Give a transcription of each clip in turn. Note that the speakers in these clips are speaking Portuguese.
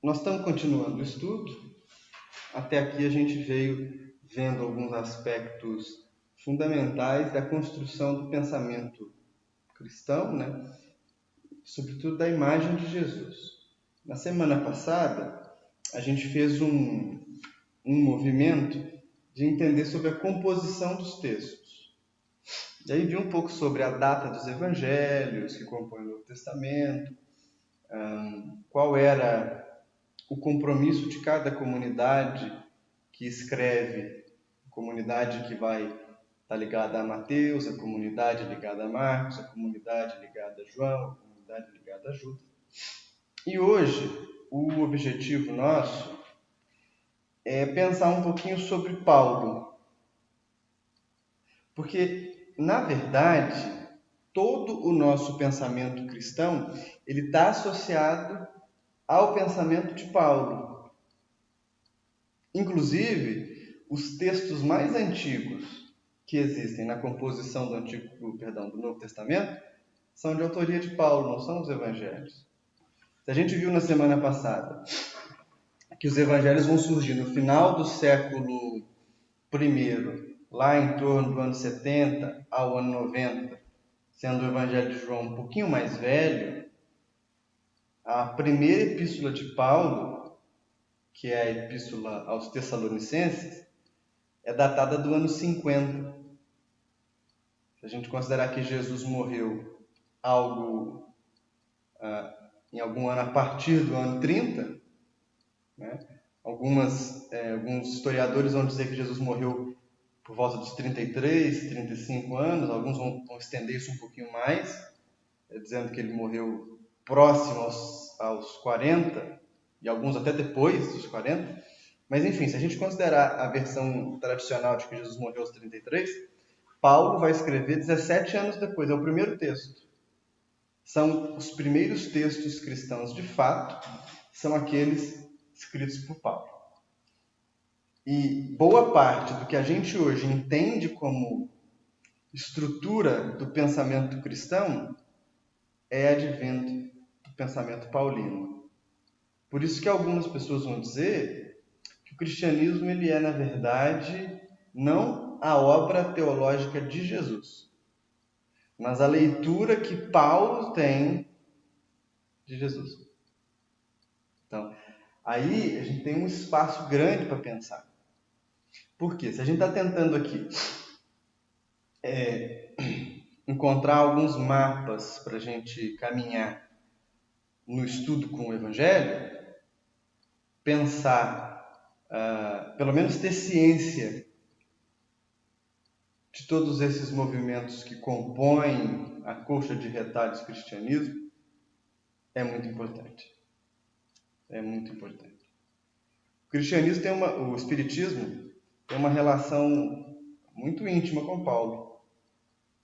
Nós estamos continuando o estudo. Até aqui a gente veio vendo alguns aspectos fundamentais da construção do pensamento cristão, né? Sobretudo da imagem de Jesus. Na semana passada, a gente fez um movimento de entender sobre a composição dos textos. E aí vi um pouco sobre a data dos evangelhos que compõem o Novo Testamento, qual era o compromisso de cada comunidade que escreve, a comunidade que vai estar ligada a Mateus, a comunidade ligada a Marcos, a comunidade ligada a João, a comunidade ligada a Judas. E hoje, o objetivo nosso é pensar um pouquinho sobre Paulo. Porque, na verdade, todo o nosso pensamento cristão ele está associado ao pensamento de Paulo. Inclusive, os textos mais antigos que existem na composição do Novo Testamento são de autoria de Paulo, não são os evangelhos. A gente viu na semana passada que os evangelhos vão surgir no final do século I, lá em torno do ano 70 ao ano 90, sendo o evangelho de João um pouquinho mais velho. A primeira epístola de Paulo, que é a epístola aos Tessalonicenses, é datada do ano 50. Se a gente considerar que Jesus morreu em algum ano a partir do ano 30, né? Alguns historiadores vão dizer que Jesus morreu por volta dos 33, 35 anos, alguns vão estender isso um pouquinho mais, dizendo que ele morreu próximo aos 40, e alguns até depois dos 40. Mas enfim, se a gente considerar a versão tradicional de que Jesus morreu aos 33, Paulo vai escrever 17 anos depois, é o primeiro texto. São os primeiros textos cristãos de fato, são aqueles escritos por Paulo. E boa parte do que a gente hoje entende como estrutura do pensamento cristão é advento do pensamento paulino. Por isso que algumas pessoas vão dizer que o cristianismo ele é, na verdade, não a obra teológica de Jesus, mas a leitura que Paulo tem de Jesus. Então, aí a gente tem um espaço grande para pensar. Por quê? Se a gente está tentando aqui encontrar alguns mapas para a gente caminhar no estudo com o Evangelho, pensar, pelo menos ter ciência de todos esses movimentos que compõem a colcha de retalhos do cristianismo, é muito importante. É muito importante. O Espiritismo tem uma relação muito íntima com Paulo.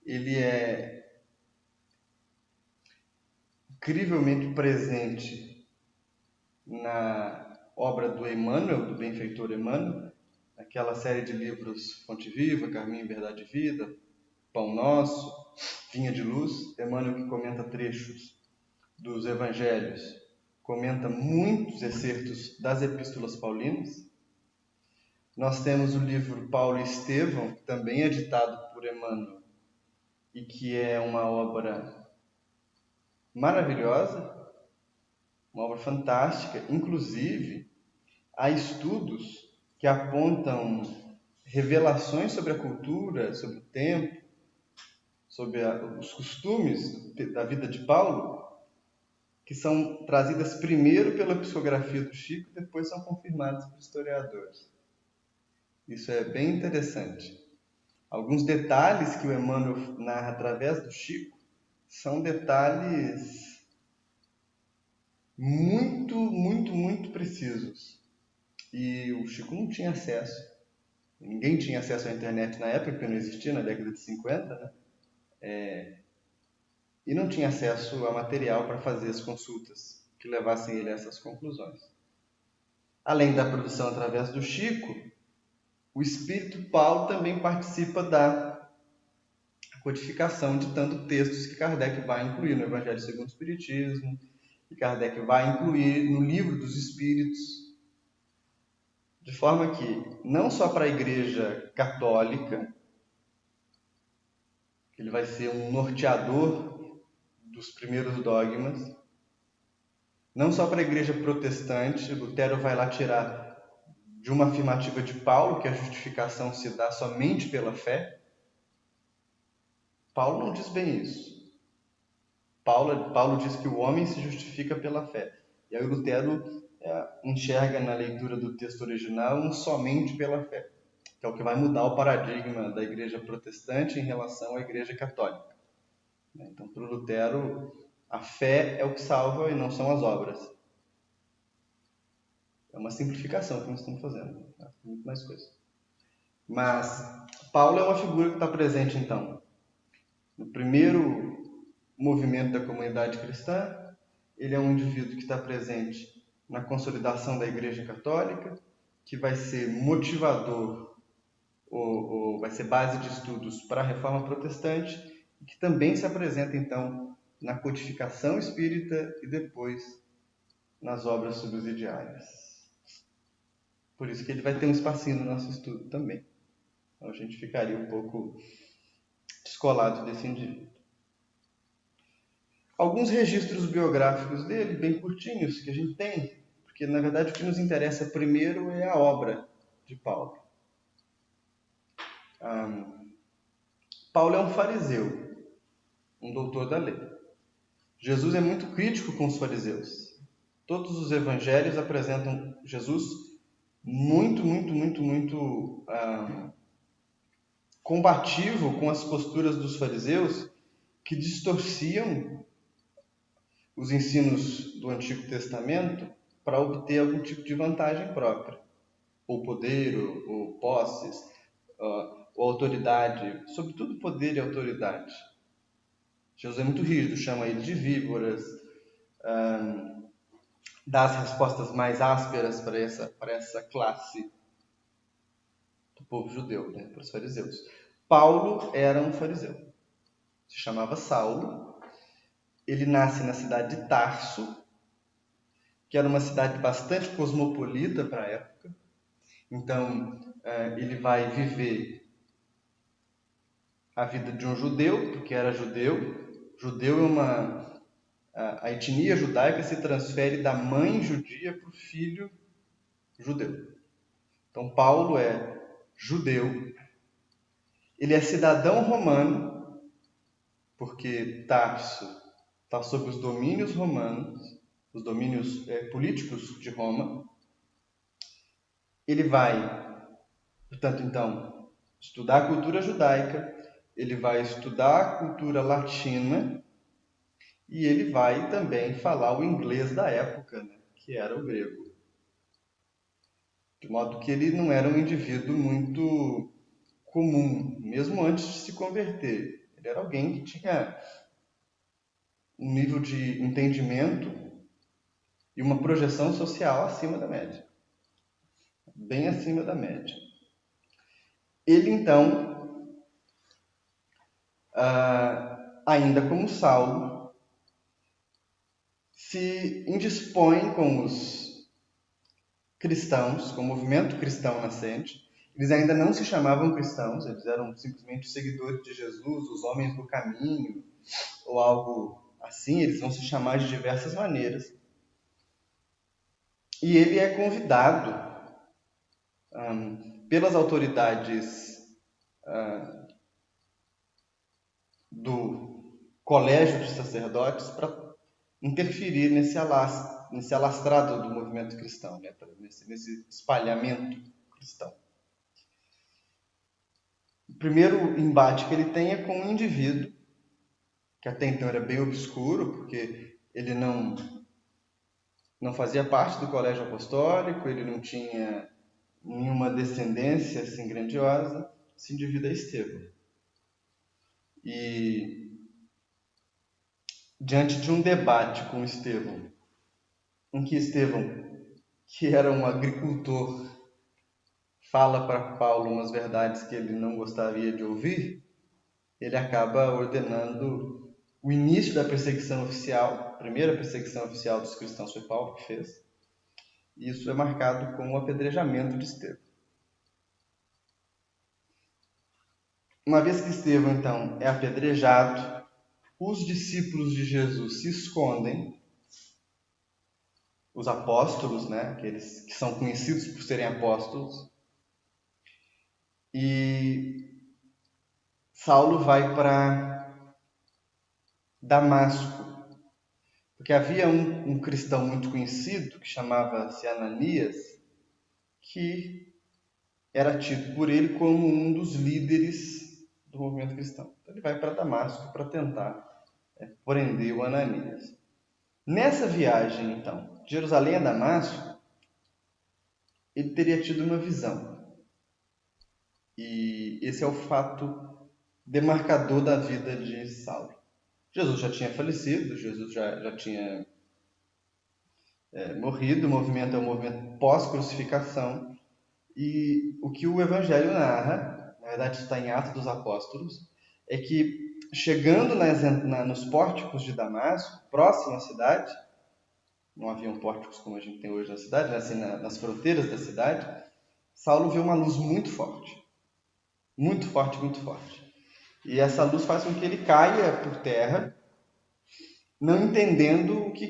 Ele é incrivelmente presente na obra do Emmanuel, do benfeitor Emmanuel, aquela série de livros Fonte Viva, Caminho, Verdade e Vida, Pão Nosso, Vinha de Luz. Emmanuel que comenta trechos dos evangelhos, comenta muitos excertos das epístolas paulinas. Nós temos o livro Paulo e Estevão, que também é ditado por Emmanuel, e que é uma obra maravilhosa, uma obra fantástica. Inclusive, há estudos que apontam revelações sobre a cultura, sobre o tempo, sobre os costumes da vida de Paulo, que são trazidas primeiro pela psicografia do Chico e depois são confirmadas por historiadores. Isso é bem interessante. Alguns detalhes que o Emmanuel narra através do Chico são detalhes muito, muito, muito precisos. E o Chico não tinha acesso. Ninguém tinha acesso à internet na época, porque não existia, na década de 50, né? E não tinha acesso a material para fazer as consultas que levassem ele a essas conclusões. Além da produção através do Chico, o Espírito Paulo também participa da codificação, ditando textos que Kardec vai incluir no Evangelho segundo o Espiritismo que Kardec vai incluir no Livro dos Espíritos, de forma que, não só para a Igreja Católica, ele vai ser um norteador dos primeiros dogmas, não só para a Igreja Protestante, Lutero vai lá tirar de uma afirmativa de Paulo, que a justificação se dá somente pela fé. Paulo não diz bem isso. Paulo diz que o homem se justifica pela fé. E aí Lutero enxerga na leitura do texto original um somente pela fé, que é o que vai mudar o paradigma da Igreja Protestante em relação à Igreja Católica. Então, para o Lutero, a fé é o que salva e não são as obras. É uma simplificação que nós estamos fazendo. Tem muito mais coisa. Mas Paulo é uma figura que está presente, então, no primeiro movimento da comunidade cristã. Ele é um indivíduo que está presente na consolidação da Igreja Católica, que vai ser motivador, ou vai ser base de estudos para a Reforma Protestante, e que também se apresenta, então, na codificação espírita e depois nas obras subsidiárias. Por isso que ele vai ter um espacinho no nosso estudo também. Então a gente ficaria um pouco descolado desse indivíduo. Alguns registros biográficos dele, bem curtinhos, que a gente tem, porque na verdade o que nos interessa primeiro é a obra de Paulo. Paulo é um fariseu, um doutor da lei. Jesus é muito crítico com os fariseus. Todos os evangelhos apresentam Jesus muito combativo com as posturas dos fariseus, que distorciam os ensinos do Antigo Testamento para obter algum tipo de vantagem própria, ou poder, ou posses, ou autoridade, sobretudo poder e autoridade. Jesus é muito rígido, chama ele de víboras, dá as respostas mais ásperas para essa classe do povo judeu, né, para os fariseus. Paulo era um fariseu, se chamava Saulo. Ele nasce na cidade de Tarso, que era uma cidade bastante cosmopolita para a época. Então, ele vai viver a vida de um judeu, porque era judeu. Judeu é uma... A etnia judaica se transfere da mãe judia para o filho judeu. Então, Paulo é judeu. Ele é cidadão romano, porque Tarso está sob os domínios romanos, os domínios políticos de Roma. Ele vai, portanto, então, estudar a cultura judaica, ele vai estudar a cultura latina e ele vai também falar o inglês da época, né, que era o grego. De modo que ele não era um indivíduo muito comum, mesmo antes de se converter. Ele era alguém que tinha um nível de entendimento e uma projeção social acima da média. Bem acima da média. Ele, então, ainda como Saulo, se indispõe com os cristãos, com o movimento cristão nascente. Eles ainda não se chamavam cristãos, eles eram simplesmente seguidores de Jesus, os homens do caminho, ou algo assim. Eles vão se chamar de diversas maneiras. E ele é convidado pelas autoridades do colégio de sacerdotes para interferir nesse alastrado do movimento cristão, né? nesse espalhamento cristão. O primeiro embate que ele tem é com um indivíduo que até então era bem obscuro, porque ele não fazia parte do colégio apostólico, ele não tinha nenhuma descendência assim grandiosa. Esse indivíduo é Estevão. E diante de um debate com Estevão, em que Estevão, que era um agricultor, fala para Paulo umas verdades que ele não gostaria de ouvir, ele acaba ordenando o início da perseguição oficial primeira perseguição oficial dos cristãos foi Paulo que fez. E isso é marcado com o apedrejamento de Estevão. Uma vez que Estevão, então, é apedrejado, os discípulos de Jesus se escondem, os apóstolos, né, aqueles que são conhecidos por serem apóstolos, e Saulo vai para Damasco, porque havia um cristão muito conhecido, que chamava-se Ananias, que era tido por ele como um dos líderes do movimento cristão. Então ele vai para Damasco para tentar prender o Ananias. Nessa viagem, então, de Jerusalém a Damasco, ele teria tido uma visão. E esse é o fato demarcador da vida de Saulo. Jesus já tinha falecido, Jesus já tinha morrido, o movimento é um movimento pós-crucificação, e o que o Evangelho narra, na verdade está em Atos dos Apóstolos, é que chegando nos pórticos de Damasco, próximo à cidade, não haviam pórticos como a gente tem hoje na cidade, assim, nas fronteiras da cidade, Saulo vê uma luz muito forte. Muito forte, muito forte. E essa luz faz com que ele caia por terra, não entendendo o que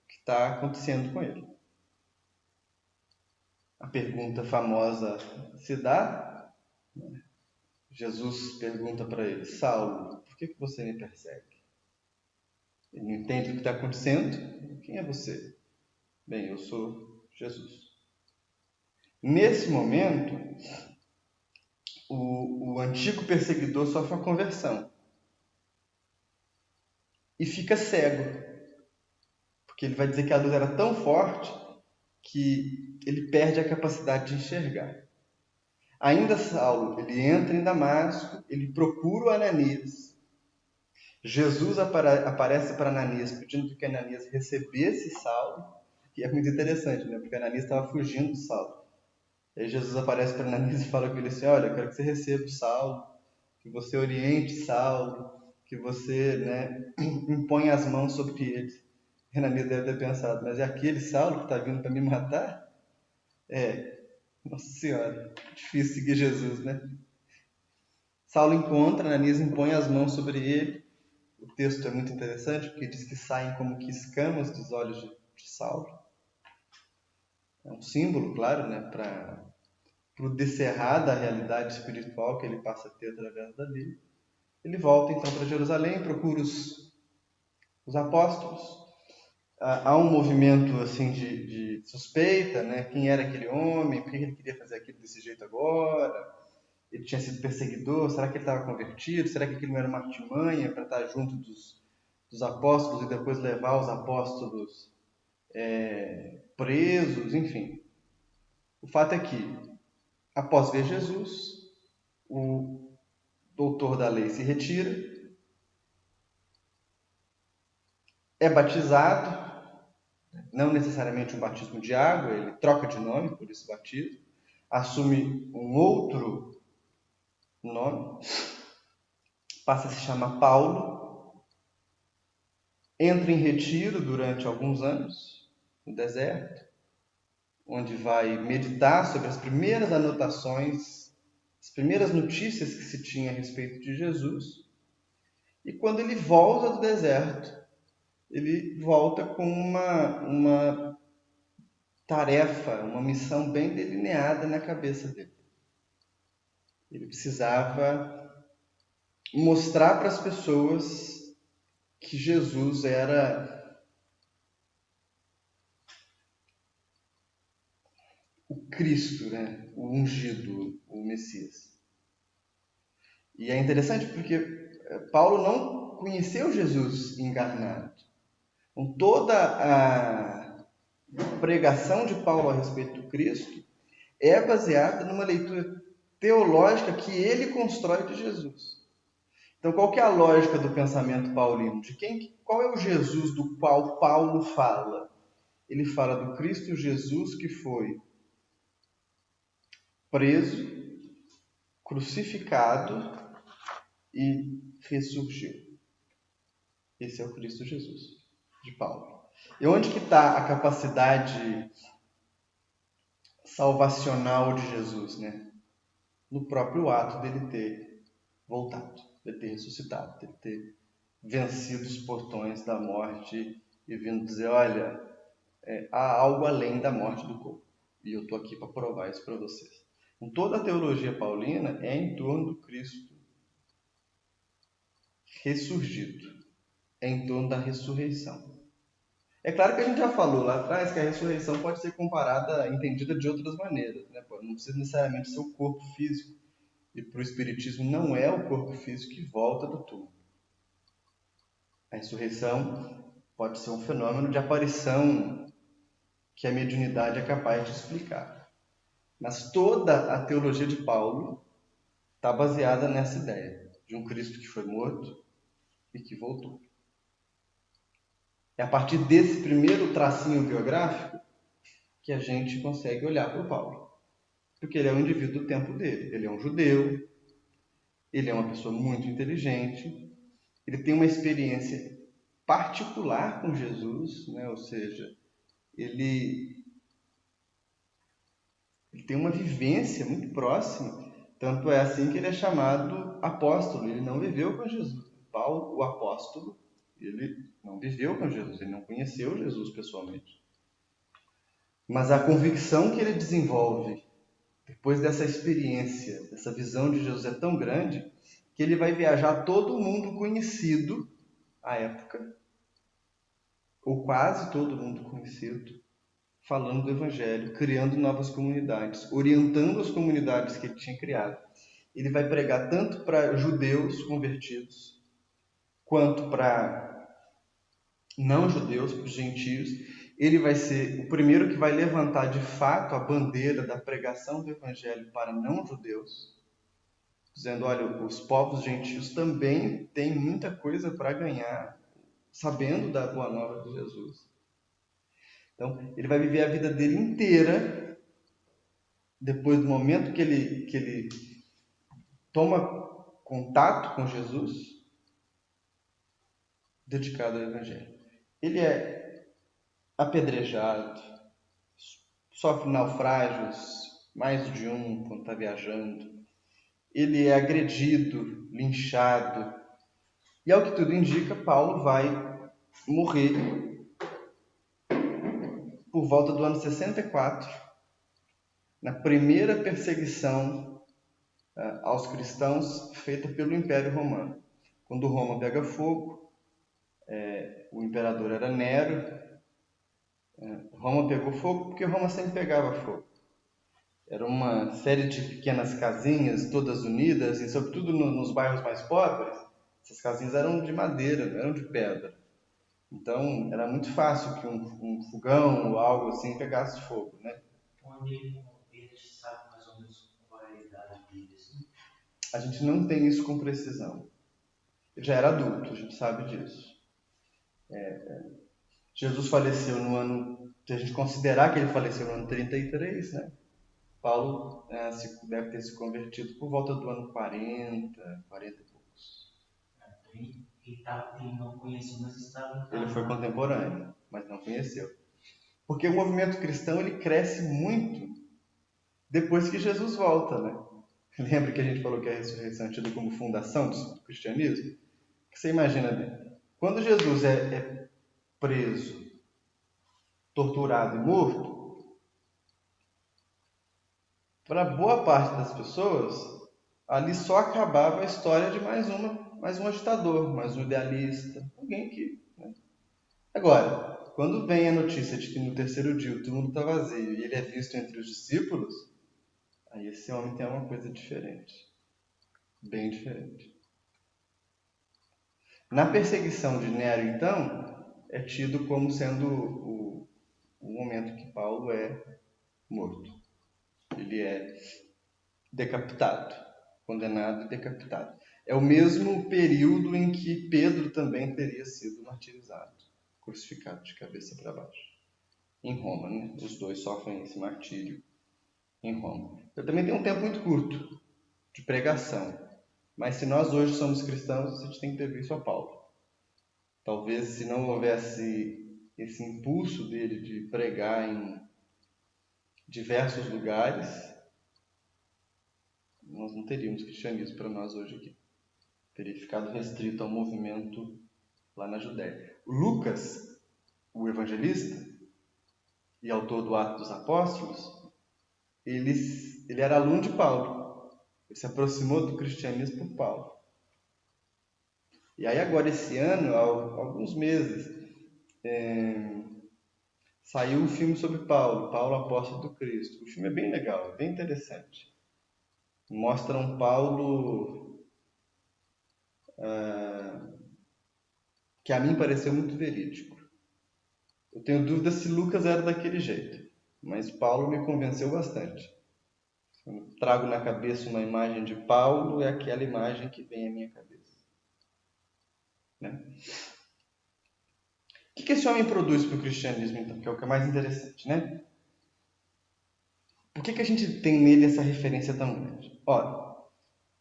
está acontecendo com ele. A pergunta famosa se dá, Jesus pergunta para ele: Saulo, por que você me persegue? Ele não entende o que está acontecendo. Quem é você? Bem, eu sou Jesus. Nesse momento, o antigo perseguidor sofre uma conversão e fica cego, porque ele vai dizer que a luz era tão forte que ele perde a capacidade de enxergar. Ainda Saulo, ele entra em Damasco, ele procura o Ananias. Jesus aparece para Ananias pedindo que Ananias recebesse Saulo, que é muito interessante, né? Porque Ananias estava fugindo de Saulo. Aí Jesus aparece para Ananias e fala com ele assim: olha, eu quero que você receba o Saulo, que você oriente Saulo, que você, né, imponha as mãos sobre ele. Ananias deve ter pensado: mas é aquele Saulo que está vindo para me matar? Nossa Senhora, difícil seguir Jesus, né? Saulo encontra, Ananias impõe as mãos sobre ele. O texto é muito interessante porque diz que saem como que escamas dos olhos de Saulo. É um símbolo, claro, né, para o descerrar da realidade espiritual que ele passa a ter através da Bíblia. Ele volta então para Jerusalém, procura os apóstolos. Há um movimento assim de suspeita, né? Quem era aquele homem? Por que ele queria fazer aquilo desse jeito agora? Ele tinha sido perseguidor? Será que ele estava convertido? Será que aquilo não era uma artimanha para estar junto dos apóstolos e depois levar os apóstolos presos? Enfim, o fato é que, após ver Jesus, o doutor da lei se retira, é batizado, não necessariamente um batismo de água, ele troca de nome, por isso batismo, assume um outro nome, passa a se chamar Paulo, entra em retiro durante alguns anos, no deserto, onde vai meditar sobre as primeiras anotações, as primeiras notícias que se tinha a respeito de Jesus. E quando ele volta do deserto, ele volta com uma tarefa, uma missão bem delineada na cabeça dele. Ele precisava mostrar para as pessoas que Jesus era o Cristo, né? O ungido, o Messias. E é interessante porque Paulo não conheceu Jesus encarnado. Então, toda a pregação de Paulo a respeito do Cristo é baseada numa leitura teológica que ele constrói de Jesus. Então, qual que é a lógica do pensamento paulino? Qual é o Jesus do qual Paulo fala? Ele fala do Cristo Jesus que foi preso, crucificado e ressurgiu. Esse é o Cristo Jesus. de Paulo. E onde que está a capacidade salvacional de Jesus, né? No próprio ato dele ter voltado, dele ter ressuscitado, dele ter vencido os portões da morte e vindo dizer, olha, há algo além da morte do corpo. E eu estou aqui para provar isso para vocês. Então, toda a teologia paulina é em torno do Cristo ressurgido, é em torno da ressurreição. É claro que a gente já falou lá atrás que a ressurreição pode ser comparada, entendida de outras maneiras, né? Não precisa necessariamente ser o corpo físico. E para o Espiritismo não é o corpo físico que volta do túmulo. A ressurreição pode ser um fenômeno de aparição que a mediunidade é capaz de explicar. Mas toda a teologia de Paulo está baseada nessa ideia de um Cristo que foi morto e que voltou. É a partir desse primeiro tracinho biográfico que a gente consegue olhar para o Paulo. Porque ele é um indivíduo do tempo dele. Ele é um judeu, ele é uma pessoa muito inteligente, ele tem uma experiência particular com Jesus, né? Ou seja, ele tem uma vivência muito próxima, tanto é assim que ele é chamado apóstolo. Ele não viveu com Jesus. Paulo, o apóstolo, ele não viveu com Jesus, ele não conheceu Jesus pessoalmente. Mas a convicção que ele desenvolve depois dessa experiência, dessa visão de Jesus é tão grande que ele vai viajar todo mundo conhecido à época, ou quase todo mundo conhecido, falando do Evangelho, criando novas comunidades, orientando as comunidades que ele tinha criado. Ele vai pregar tanto para judeus convertidos, quanto para não judeus, para os gentios. Ele vai ser o primeiro que vai levantar de fato a bandeira da pregação do Evangelho para não judeus, dizendo, olha, os povos gentios também têm muita coisa para ganhar, sabendo da boa nova de Jesus. Então, ele vai viver a vida dele inteira, depois do momento que ele toma contato com Jesus, dedicado ao Evangelho. Ele é apedrejado, sofre naufrágios, mais de um quando está viajando. Ele é agredido, linchado. E ao que tudo indica, Paulo vai morrer por volta do ano 64, na primeira perseguição aos cristãos feita pelo Império Romano. Quando Roma pega fogo, o imperador era Nero, Roma pegou fogo porque Roma sempre pegava fogo. Era uma série de pequenas casinhas, todas unidas, e sobretudo nos bairros mais pobres, essas casinhas eram de madeira, não eram de pedra. Então, era muito fácil que um fogão ou algo assim pegasse fogo, né? Onde ele sabe mais ou menos qual é a idade dele, assim? A gente não tem isso com precisão. Ele já era adulto, a gente sabe disso. Jesus faleceu no ano, se a gente considerar que ele faleceu no ano 33, né? Paulo deve ter se convertido por volta do ano 40, 40 e poucos. Ele não conheceu, mas estava... Ele foi contemporâneo, mas não conheceu. Porque o movimento cristão ele cresce muito depois que Jesus volta, né? Lembra que a gente falou que a ressurreição é tida como fundação do cristianismo? Você imagina bem, quando Jesus é preso, torturado e morto, para boa parte das pessoas, ali só acabava a história de mais um agitador, mais um idealista, alguém que... Né? Agora, quando vem a notícia de que no terceiro dia o túmulo está vazio e ele é visto entre os discípulos, aí esse homem tem uma coisa diferente, bem diferente. Na perseguição de Nero, então, é tido como sendo o momento que Paulo é morto. Ele é decapitado, condenado e decapitado. É o mesmo período em que Pedro também teria sido martirizado, crucificado de cabeça para baixo. Em Roma, né? Os dois sofrem esse martírio em Roma. Eu também tenho um tempo muito curto de pregação, mas se nós hoje somos cristãos, a gente tem que ter visto a Paulo. Talvez se não houvesse esse impulso dele de pregar em diversos lugares, nós não teríamos cristianismo para nós hoje aqui. Teria ficado restrito ao movimento lá na Judéia. O Lucas, o evangelista e autor do Atos dos Apóstolos, ele era aluno de Paulo. Ele se aproximou do cristianismo por Paulo. E aí agora esse ano, há alguns meses, saiu um filme sobre Paulo, Paulo Apóstolo do Cristo. O filme é bem legal, é bem interessante. Mostra um Paulo que a mim pareceu muito verídico. Eu tenho dúvida se Lucas era daquele jeito, mas Paulo me convenceu bastante. Quando eu trago na cabeça uma imagem de Paulo, é aquela imagem que vem à minha cabeça. Né? O que esse homem produz para o cristianismo, então? Que é o que é mais interessante, né? Por que a gente tem nele essa referência tão grande? Olha,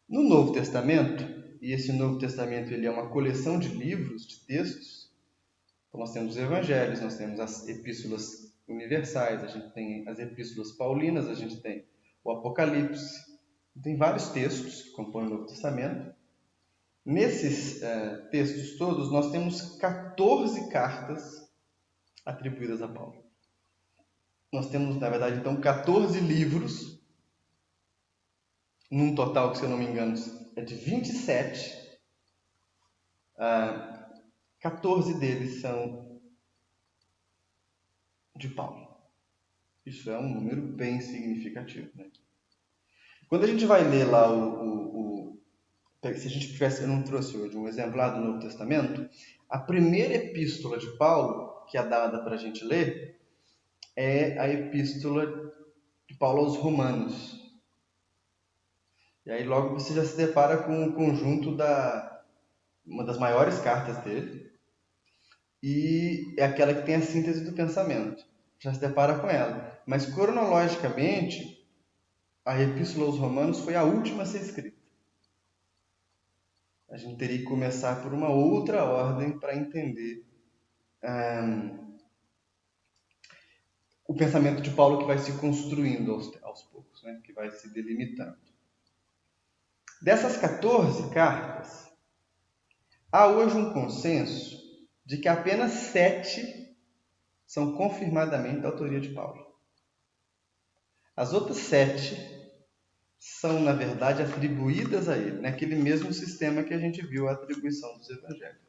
no Novo Testamento, e esse Novo Testamento ele é uma coleção de livros, de textos, então nós temos os evangelhos, nós temos as epístolas universais, a gente tem as epístolas paulinas, a gente tem o Apocalipse, tem vários textos que compõem o Novo Testamento. Nesses textos todos, nós temos 14 cartas atribuídas a Paulo. Nós temos, na verdade, então, 14 livros, num total que, se eu não me engano, é de 27. 14 deles são de Paulo. Isso é um número bem significativo, né? Quando a gente vai ler lá se a gente tivesse, eu não trouxe hoje um exemplar do Novo Testamento, a primeira epístola de Paulo, que é dada para a gente ler, é a epístola de Paulo aos Romanos. E aí logo você já se depara com o conjunto uma das maiores cartas dele, e é aquela que tem a síntese do pensamento. Já se depara com ela. Mas cronologicamente, a epístola aos Romanos foi a última a ser escrita. A gente teria que começar por uma outra ordem para entender o pensamento de Paulo, que vai se construindo aos poucos, né? Que vai se delimitando. Dessas 14 cartas, há hoje um consenso de que apenas 7 são confirmadamente da autoria de Paulo. As outras 7 são, na verdade, atribuídas a ele, naquele mesmo sistema que a gente viu a atribuição dos evangelhos.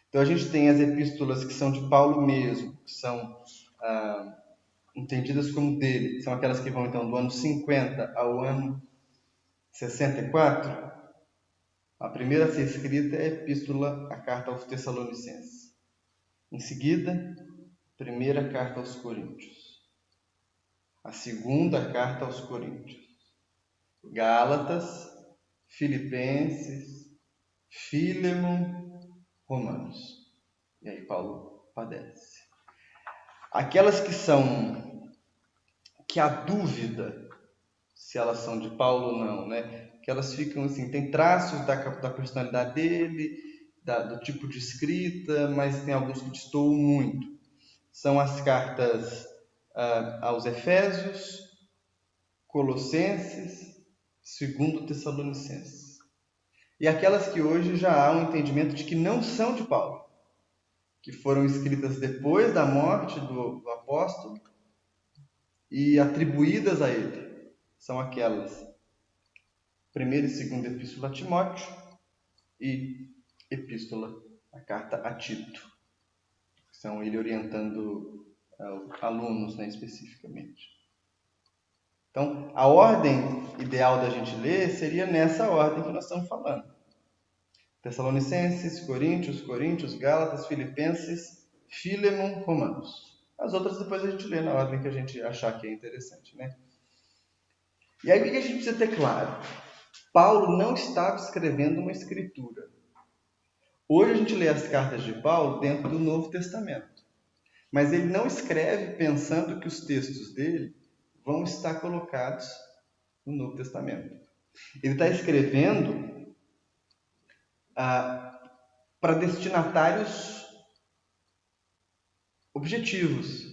Então, a gente tem as epístolas que são de Paulo mesmo, que são entendidas como dele, que são aquelas que vão, então, do ano 50 ao ano 64. A primeira a ser escrita é a carta aos Tessalonicenses. Em seguida, a primeira carta aos Coríntios. A segunda carta aos Coríntios. Gálatas, Filipenses, Fílemon, Romanos. E aí Paulo padece. Aquelas que há dúvida se elas são de Paulo ou não, né? Que elas ficam assim, tem traços da personalidade dele, do tipo de escrita, mas tem alguns que destoam muito. São as cartas aos Efésios, Colossenses, 2 Tessalonicenses. E aquelas que hoje já há um entendimento de que não são de Paulo, que foram escritas depois da morte do apóstolo e atribuídas a ele. São aquelas 1ª e 2ª Epístola a Timóteo e a carta a Tito. São ele orientando alunos, né, especificamente. Então, a ordem ideal da gente ler seria nessa ordem que nós estamos falando. Tessalonicenses, Coríntios, Gálatas, Filipenses, Fílemon, Romanos. As outras depois a gente lê na ordem que a gente achar que é interessante, né? E aí o que a gente precisa ter claro? Paulo não estava escrevendo uma escritura. Hoje a gente lê as cartas de Paulo dentro do Novo Testamento. Mas ele não escreve pensando que os textos dele vão estar colocados no Novo Testamento. Ele está escrevendo para destinatários objetivos,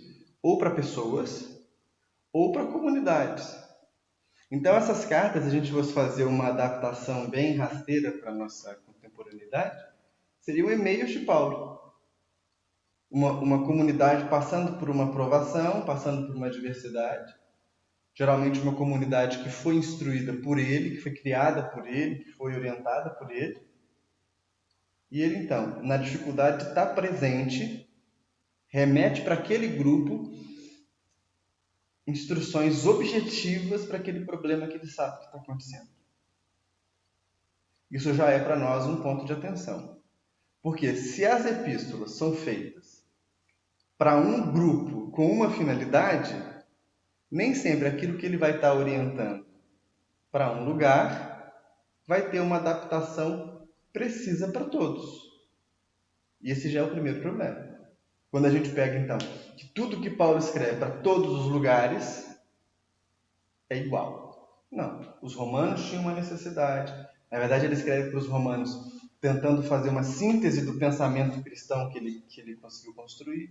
ou para pessoas, ou para comunidades. Então, essas cartas, se a gente fosse fazer uma adaptação bem rasteira para a nossa contemporaneidade, seriam e-mails de Paulo. Uma comunidade passando por uma provação, passando por uma adversidade. Geralmente uma comunidade que foi instruída por ele, que foi criada por ele, que foi orientada por ele. E ele, então, na dificuldade de estar presente, remete para aquele grupo instruções objetivas para aquele problema que ele sabe que está acontecendo. Isso já é para nós um ponto de atenção. Porque se as epístolas são feitas para um grupo com uma finalidade, nem sempre aquilo que ele vai estar orientando para um lugar vai ter uma adaptação precisa para todos. E esse já é o primeiro problema. Quando a gente pega, então, que tudo que Paulo escreve para todos os lugares é igual. Não. Os romanos tinham uma necessidade. Na verdade, ele escreve para os romanos tentando fazer uma síntese do pensamento cristão que ele conseguiu construir.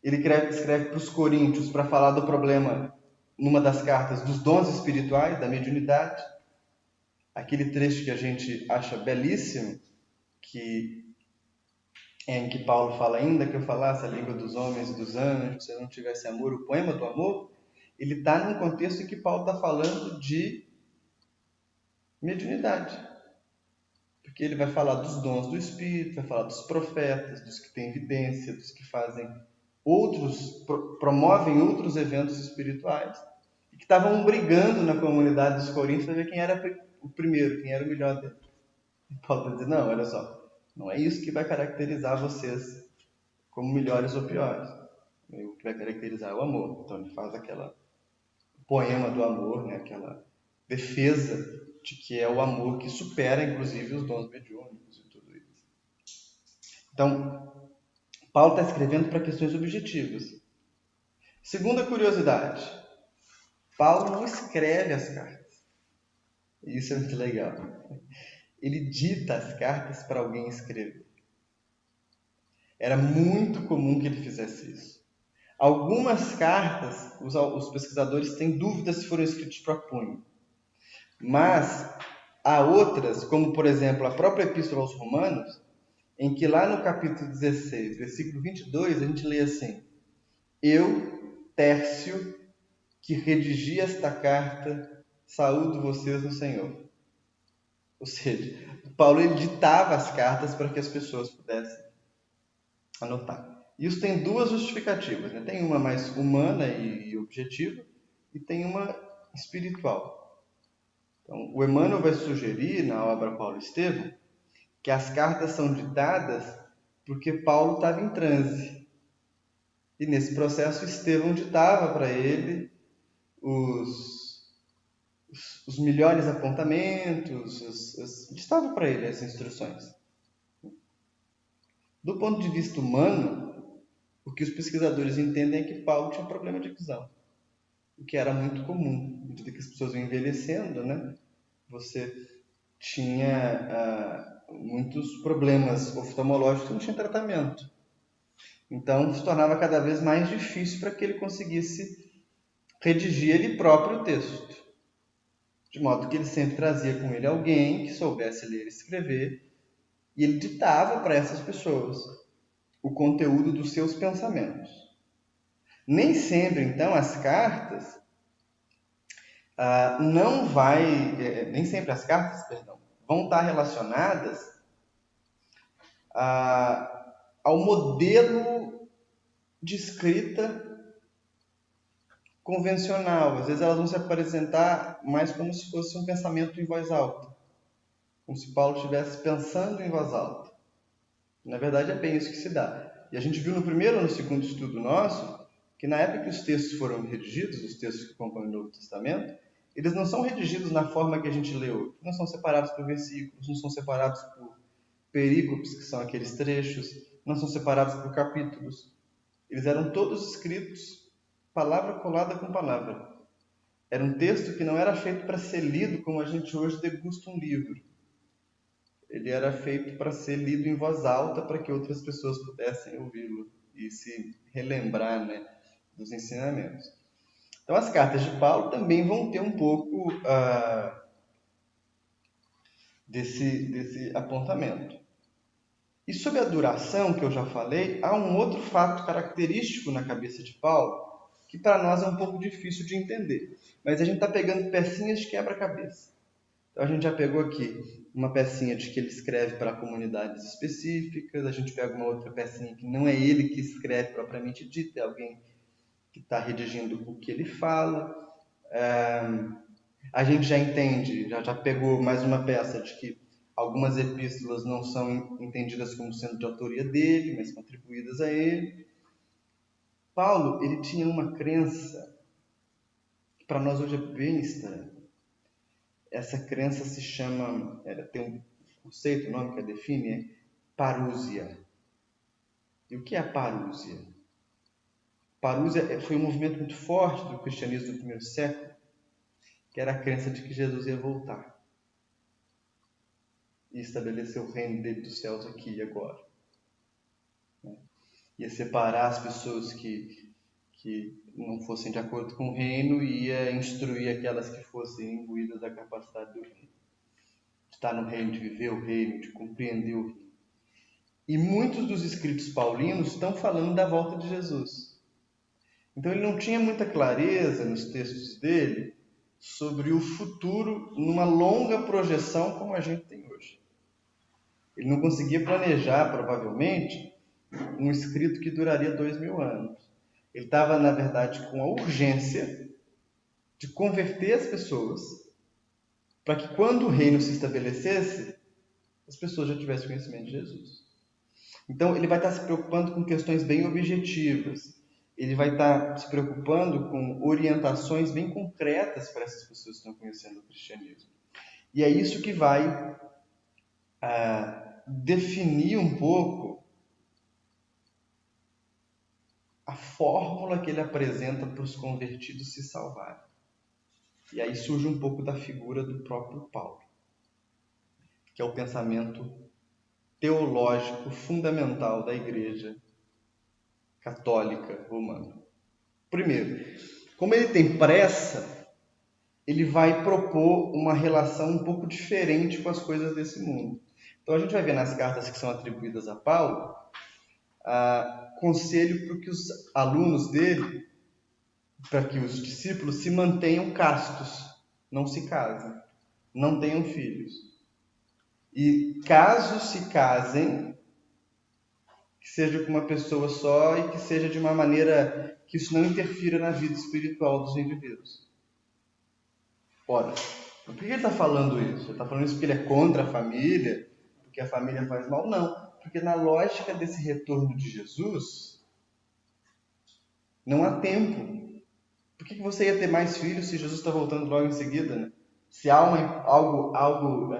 Ele escreve para os coríntios para falar do problema, numa das cartas, dos dons espirituais, da mediunidade. Aquele trecho que a gente acha belíssimo, em que Paulo fala, ainda que eu falasse a língua dos homens e dos anjos, se eu não tivesse amor, o poema do amor, ele está num contexto em que Paulo está falando de mediunidade. Porque ele vai falar dos dons do Espírito, vai falar dos profetas, dos que têm evidência, dos que fazem promovem outros eventos espirituais, e que estavam brigando na comunidade dos coríntios para ver quem era o primeiro, quem era o melhor deles. E Paulo vai dizer, não, olha só, não é isso que vai caracterizar vocês como melhores ou piores. O que vai caracterizar é o amor. Então ele faz aquela poema do amor, né? Aquela defesa de que é o amor que supera, inclusive, os dons mediúnicos e tudo isso. Então, Paulo está escrevendo para questões objetivas. Segunda curiosidade, Paulo não escreve as cartas. Isso é muito legal. Ele dita as cartas para alguém escrever. Era muito comum que ele fizesse isso. Algumas cartas, os pesquisadores têm dúvidas se foram escritas para punho. Mas há outras, como por exemplo a própria Epístola aos Romanos, em que lá no capítulo 16, versículo 22, a gente lê assim: Eu, Tércio, que redigi esta carta, saúdo vocês no Senhor. Ou seja, Paulo ele ditava as cartas para que as pessoas pudessem anotar. Isso tem duas justificativas, né? Tem uma mais humana e objetiva, e tem uma espiritual. Então, o Emmanuel vai sugerir, na obra Paulo Estevão, que as cartas são ditadas porque Paulo estava em transe. E nesse processo, Estevão ditava para ele os melhores apontamentos, ditava para ele as instruções. Do ponto de vista humano, o que os pesquisadores entendem é que Paulo tinha problema de visão, o que era muito comum. À medida que as pessoas iam envelhecendo, né? Você tinha muitos problemas oftalmológicos que não tinha tratamento. Então, se tornava cada vez mais difícil para que ele conseguisse redigir ele próprio o texto. De modo que ele sempre trazia com ele alguém que soubesse ler e escrever, e ele ditava para essas pessoas o conteúdo dos seus pensamentos. Nem sempre, então, as cartas nem sempre as cartas, vão estar relacionadas ao modelo de escrita convencional. Às vezes elas vão se apresentar mais como se fosse um pensamento em voz alta, como se Paulo estivesse pensando em voz alta. Na verdade, é bem isso que se dá. E a gente viu no primeiro ou no segundo estudo nosso que na época que os textos foram redigidos, os textos que compõem o Novo Testamento, eles não são redigidos na forma que a gente lê hoje. Não são separados por versículos, não são separados por perícopes, que são aqueles trechos, não são separados por capítulos. Eles eram todos escritos palavra colada com palavra. Era um texto que não era feito para ser lido como a gente hoje degusta um livro. ele era feito para ser lido em voz alta para que outras pessoas pudessem ouvi-lo e se relembrar, né, dos ensinamentos. Então, as cartas de Paulo também vão ter um pouco desse apontamento. E sobre a duração, que eu já falei, há um outro fato característico na cabeça de Paulo, que para nós é um pouco difícil de entender. Mas a gente está pegando pecinhas de quebra-cabeça. Então a gente já pegou aqui uma pecinha de que ele escreve para comunidades específicas, a gente pega uma outra pecinha que não é ele que escreve propriamente dito, é alguém que está redigindo o que ele fala. A gente já entende, já pegou mais uma peça de que algumas epístolas não são entendidas como sendo de autoria dele, mas são atribuídas a ele. Paulo, ele tinha uma crença que para nós hoje é bem estranha. Essa crença se chama, tem um conceito, um nome que a define, é parúsia. E o que é a parúsia? Parúsia foi um movimento muito forte do cristianismo do primeiro século, que era a crença de que Jesus ia voltar e estabelecer o reino dele dos céus aqui e agora. Ia separar as pessoas que não fossem de acordo com o reino e ia instruir aquelas que fossem imbuídas da capacidade do reino. De estar no reino, de viver o reino, de compreender o reino. E muitos dos escritos paulinos estão falando da volta de Jesus. Então ele não tinha muita clareza nos textos dele sobre o futuro numa longa projeção como a gente tem hoje. Ele não conseguia planejar, provavelmente, um escrito que duraria 2000 anos. Ele estava, na verdade, com a urgência de converter as pessoas para que quando o reino se estabelecesse, as pessoas já tivessem conhecimento de Jesus. Então, ele vai estar se preocupando com questões bem objetivas. Ele vai estar se preocupando com orientações bem concretas para essas pessoas que estão conhecendo o cristianismo. E é isso que vai definir um pouco a fórmula que ele apresenta para os convertidos se salvarem. E aí surge um pouco da figura do próprio Paulo, que é o pensamento teológico fundamental da Igreja Católica Romana. Primeiro, como ele tem pressa, ele vai propor uma relação um pouco diferente com as coisas desse mundo. Então a gente vai ver nas cartas que são atribuídas a Paulo, conselho para que os alunos dele, para que os discípulos se mantenham castos, não se casem, não tenham filhos. E caso se casem, que seja com uma pessoa só e que seja de uma maneira que isso não interfira na vida espiritual dos indivíduos. Ora, por que ele está falando isso? Ele está falando isso porque ele é contra a família, porque a família faz mal? Não, porque na lógica desse retorno de Jesus, não há tempo. Por que você ia ter mais filhos se Jesus está voltando logo em seguida, né? Se há algo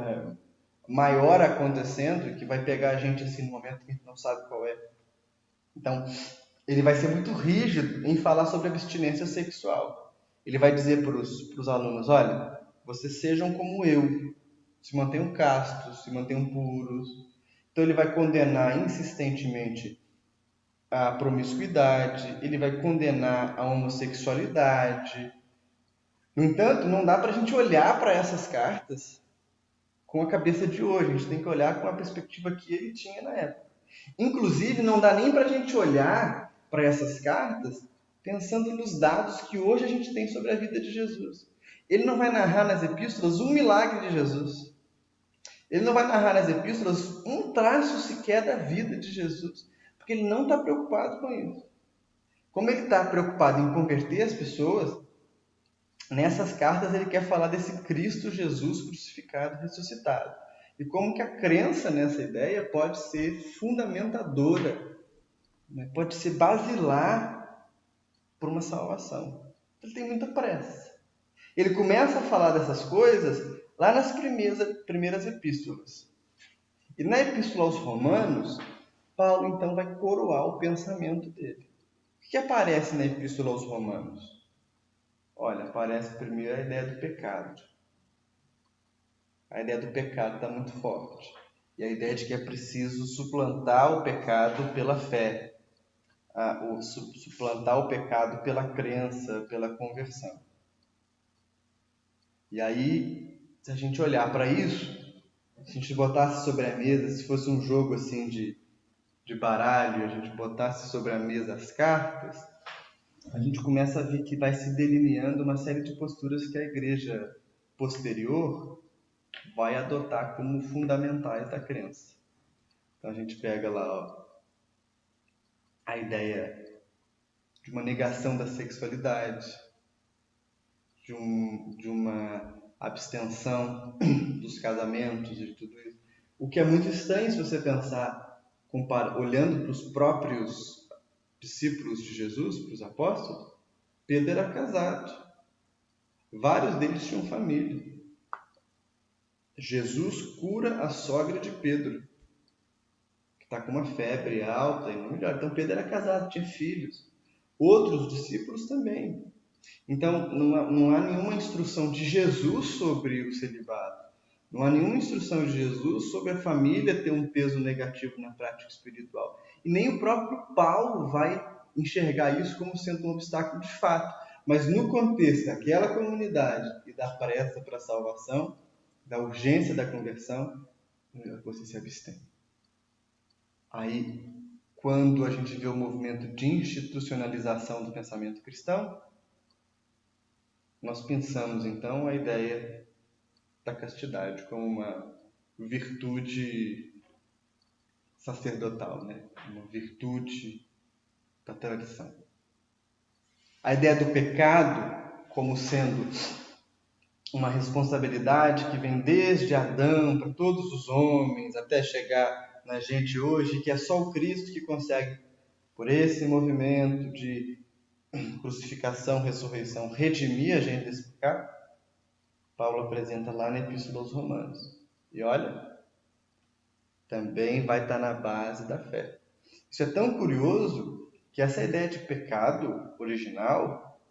maior acontecendo que vai pegar a gente assim no momento que a gente não sabe qual é. Então, ele vai ser muito rígido em falar sobre abstinência sexual. Ele vai dizer para os alunos, olha, vocês sejam como eu, se mantenham castos, se mantenham puros. Então ele vai condenar insistentemente a promiscuidade, ele vai condenar a homossexualidade. No entanto, não dá para a gente olhar para essas cartas com a cabeça de hoje, a gente tem que olhar com a perspectiva que ele tinha na época. Inclusive, não dá nem para a gente olhar para essas cartas pensando nos dados que hoje a gente tem sobre a vida de Jesus. Ele não vai narrar nas epístolas um milagre de Jesus. Ele não vai narrar nas epístolas um traço sequer da vida de Jesus, porque ele não está preocupado com isso. Como ele está preocupado em converter as pessoas, nessas cartas ele quer falar desse Cristo Jesus crucificado e ressuscitado. E como que a crença nessa ideia pode ser fundamentadora, né? Pode ser basilar para uma salvação. Ele tem muita pressa. Ele começa a falar dessas coisas lá nas primeiras epístolas. E na epístola aos Romanos, Paulo então vai coroar o pensamento dele. O que aparece na epístola aos Romanos? Olha, aparece primeiro a ideia do pecado. A ideia do pecado está muito forte. E a ideia de que é preciso suplantar o pecado pela fé, suplantar o pecado pela crença, pela conversão. E aí, se a gente olhar para isso, se a gente botasse sobre a mesa, se fosse um jogo assim de baralho, a gente botasse sobre a mesa as cartas, a gente começa a ver que vai se delineando uma série de posturas que a igreja posterior vai adotar como fundamentais da crença. Então a gente pega lá a ideia de uma negação da sexualidade, de uma abstenção dos casamentos e de tudo isso. O que é muito estranho se você pensar, olhando para os próprios discípulos de Jesus, para os apóstolos. Pedro era casado. Vários deles tinham família. Jesus cura a sogra de Pedro, que está com uma febre alta e não melhora. Então Pedro era casado, tinha filhos. Outros discípulos também. Então não há nenhuma instrução de Jesus sobre o celibato. Não há nenhuma instrução de Jesus sobre a família ter um peso negativo na prática espiritual. E nem o próprio Paulo vai enxergar isso como sendo um obstáculo de fato. Mas no contexto daquela comunidade e da pressa para a salvação, da urgência da conversão, você se abstém. Aí, quando a gente vê o movimento de institucionalização do pensamento cristão, nós pensamos então a ideia da castidade como uma virtude sacerdotal, né? Uma virtude da tradição. A ideia do pecado como sendo uma responsabilidade que vem desde Adão para todos os homens, até chegar na gente hoje, que é só o Cristo que consegue, por esse movimento de crucificação, ressurreição, redimir a gente desse pecado. Paulo apresenta lá na Epístola aos Romanos. E olha, também vai estar na base da fé. Isso é tão curioso que essa ideia de pecado original,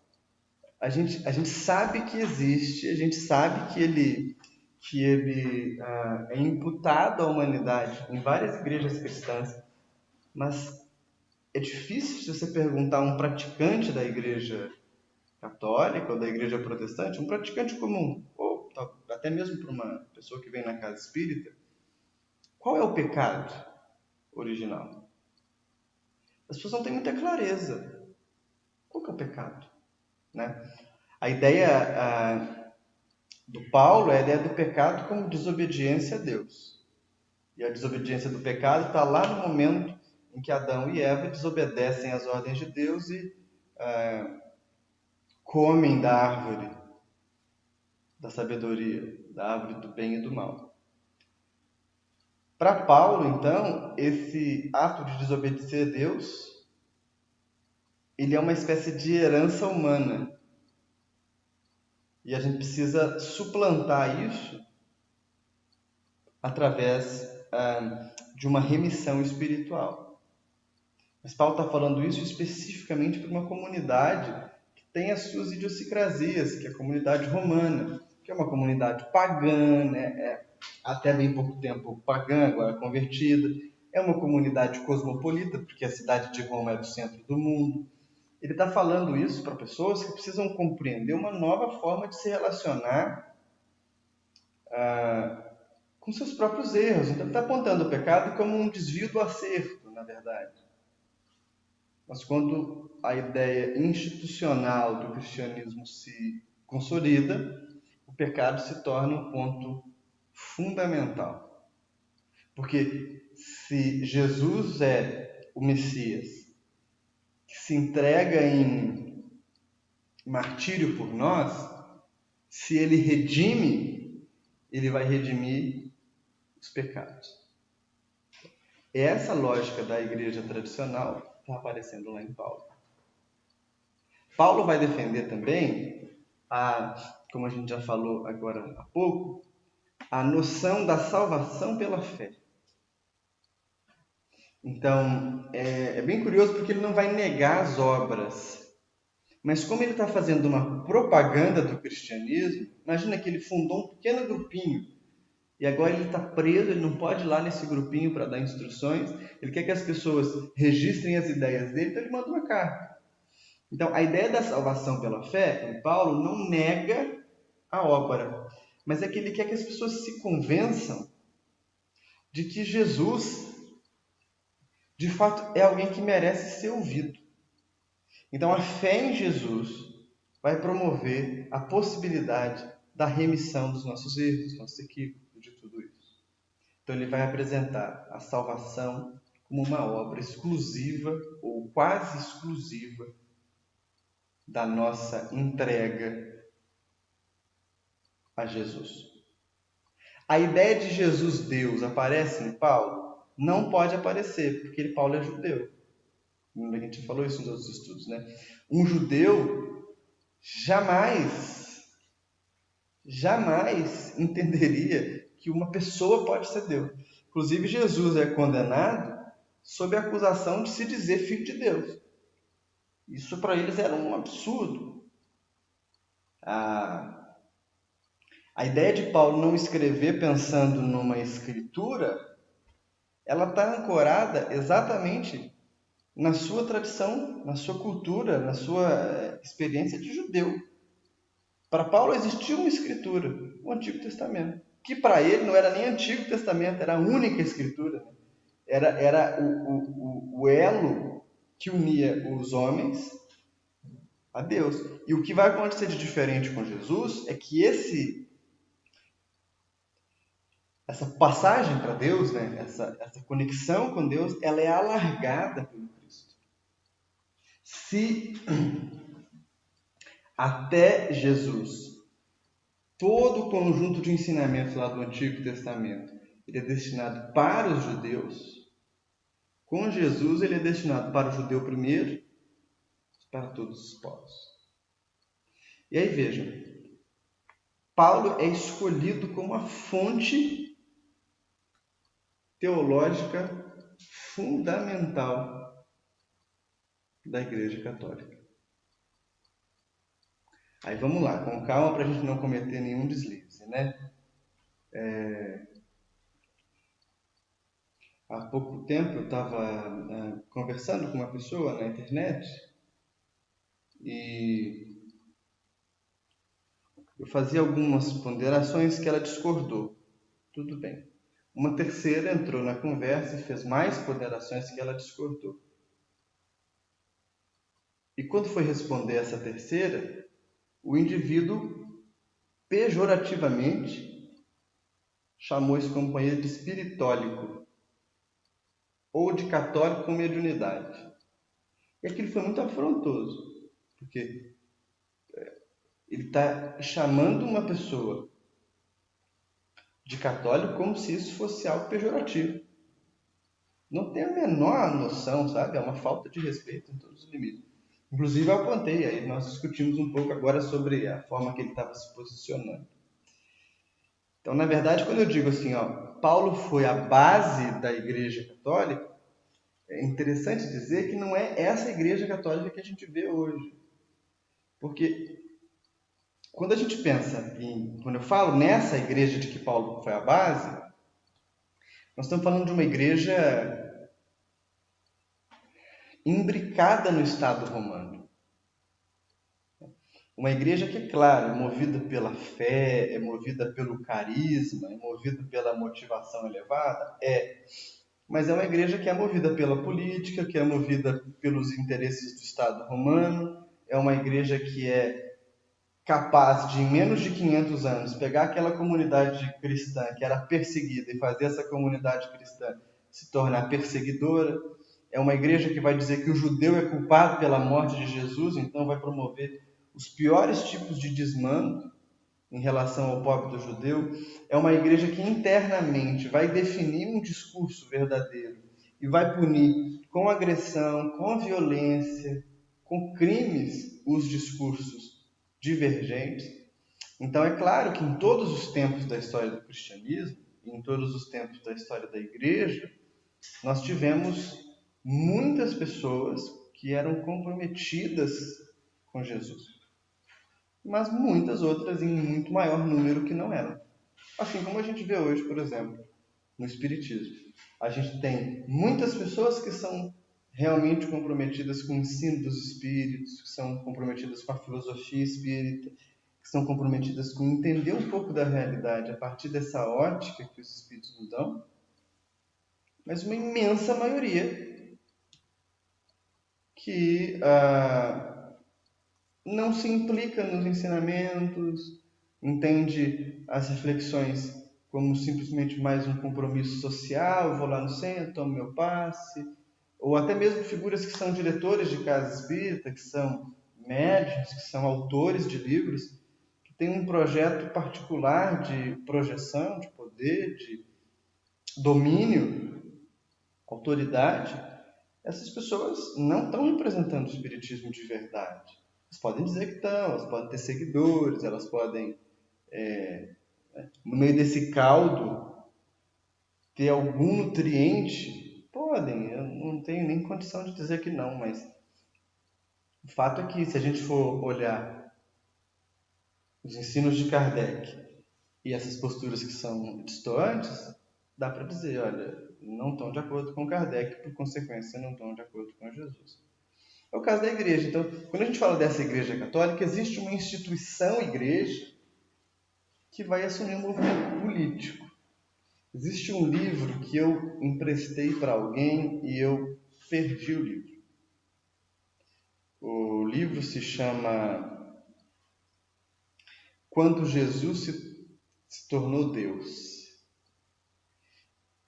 a gente sabe que existe, a gente sabe que ele é imputado à humanidade em várias igrejas cristãs, mas é difícil se você perguntar a um praticante da igreja católica ou da igreja protestante, um praticante comum, ou até mesmo para uma pessoa que vem na casa espírita, qual é o pecado original? As pessoas não têm muita clareza. Qual que é o pecado? Né? A ideia do Paulo é a ideia do pecado como desobediência a Deus. E a desobediência do pecado está lá no momento em que Adão e Eva desobedecem às ordens de Deus e comem da árvore da sabedoria, da árvore do bem e do mal. Para Paulo, então, esse ato de desobedecer a Deus, ele é uma espécie de herança humana. E a gente precisa suplantar isso através de uma remissão espiritual. Mas Paulo está falando isso especificamente para uma comunidade que tem as suas idiosincrasias, que é a comunidade romana, que é uma comunidade pagã, né? Até bem pouco tempo pagã, agora convertida. É uma comunidade cosmopolita, porque a cidade de Roma é do centro do mundo. Ele está falando isso para pessoas que precisam compreender uma nova forma de se relacionar com seus próprios erros. Então ele está apontando o pecado como um desvio do acerto, na verdade. Mas quando a ideia institucional do cristianismo se consolida, o pecado se torna um ponto fundamental. Porque se Jesus é o Messias, que se entrega em martírio por nós, se ele redime, ele vai redimir os pecados. Essa lógica da igreja tradicional está aparecendo lá em Paulo. Paulo vai defender também, como a gente já falou agora há pouco, a noção da salvação pela fé. Então, é bem curioso porque ele não vai negar as obras. Mas como ele está fazendo uma propaganda do cristianismo, imagina que ele fundou um pequeno grupinho E agora ele está preso, ele não pode ir lá nesse grupinho para dar instruções, ele quer que as pessoas registrem as ideias dele, então ele manda uma carta. Então, a ideia da salvação pela fé, em Paulo, não nega a obra, mas é que ele quer que as pessoas se convençam de que Jesus, de fato, é alguém que merece ser ouvido. Então, a fé em Jesus vai promover a possibilidade da remissão dos nossos erros, dos nossos equívocos, de tudo isso. Então, ele vai apresentar a salvação como uma obra exclusiva ou quase exclusiva da nossa entrega a Jesus. A ideia de Jesus Deus aparece em Paulo? Não pode aparecer, porque Paulo é judeu. Lembra que a gente falou isso nos outros estudos, né? Um judeu jamais entenderia que uma pessoa pode ser Deus. Inclusive, Jesus é condenado sob a acusação de se dizer filho de Deus. Isso para eles era um absurdo. A ideia de Paulo não escrever pensando numa escritura, ela está ancorada exatamente na sua tradição, na sua cultura, na sua experiência de judeu. Para Paulo existia uma escritura, o Antigo Testamento, que para ele não era nem Antigo Testamento, era a única escritura. Era o elo que unia os homens a Deus. E o que vai acontecer de diferente com Jesus é que essa passagem para Deus, né, essa conexão com Deus, ela é alargada pelo Cristo. Se até Jesus todo o conjunto de ensinamentos lá do Antigo Testamento ele é destinado para os judeus, com Jesus ele é destinado para o judeu primeiro e para todos os povos. E aí vejam, Paulo é escolhido como a fonte teológica fundamental da Igreja Católica. Aí vamos lá, com calma para a gente não cometer nenhum deslize, né? Há pouco tempo eu estava conversando com uma pessoa na internet e eu fazia algumas ponderações que ela discordou. Tudo bem. Uma terceira entrou na conversa e fez mais ponderações que ela discordou. E quando foi responder essa terceira, o indivíduo pejorativamente chamou esse companheiro de espiritólico ou de católico com mediunidade. E aquilo foi muito afrontoso, porque ele está chamando uma pessoa de católico como se isso fosse algo pejorativo. Não tem a menor noção, sabe? É uma falta de respeito em todos os limites. Inclusive, eu apontei, aí nós discutimos um pouco agora sobre a forma que ele estava se posicionando. Então, na verdade, quando eu digo assim, Paulo foi a base da Igreja Católica, é interessante dizer que não é essa Igreja Católica que a gente vê hoje. Porque quando a gente pensa quando eu falo nessa igreja de que Paulo foi a base, nós estamos falando de uma igreja imbricada no Estado romano. Uma igreja que, claro, é movida pela fé, é movida pelo carisma, é movida pela motivação elevada, mas é uma igreja que é movida pela política, que é movida pelos interesses do Estado romano, é uma igreja que é capaz de, em menos de 500 anos, pegar aquela comunidade cristã que era perseguida e fazer essa comunidade cristã se tornar perseguidora. É uma igreja que vai dizer que o judeu é culpado pela morte de Jesus, então vai promover os piores tipos de desmando em relação ao pobre do judeu. É uma igreja que internamente vai definir um discurso verdadeiro e vai punir com agressão, com violência, com crimes os discursos divergentes. Então é claro que em todos os tempos da história do cristianismo, em todos os tempos da história da igreja, nós tivemos muitas pessoas que eram comprometidas com Jesus, mas muitas outras em muito maior número que não eram. Assim como a gente vê hoje, por exemplo, no Espiritismo. A gente tem muitas pessoas que são realmente comprometidas com o ensino dos espíritos, que são comprometidas com a filosofia espírita, que são comprometidas com entender um pouco da realidade a partir dessa ótica que os espíritos nos dão, mas uma imensa maioria que não se implica nos ensinamentos, entende as reflexões como simplesmente mais um compromisso social, vou lá no centro, tomo meu passe, ou até mesmo figuras que são diretores de casa espírita, que são médiuns, que são autores de livros, que têm um projeto particular de projeção, de poder, de domínio, autoridade. Essas pessoas não estão representando o espiritismo de verdade. Elas podem dizer que estão, elas podem ter seguidores, elas podem, no meio desse caldo, ter algum nutriente. Podem, eu não tenho nem condição de dizer que não, mas o fato é que, se a gente for olhar os ensinos de Kardec e essas posturas que são distantes, dá para dizer, olha, não estão de acordo com Kardec, por consequência, não estão de acordo com Jesus. É o caso da igreja. Então, quando a gente fala dessa igreja católica, existe uma instituição igreja que vai assumir um movimento político. Existe um livro que eu emprestei para alguém e eu perdi o livro. O livro se chama Quando Jesus se tornou Deus.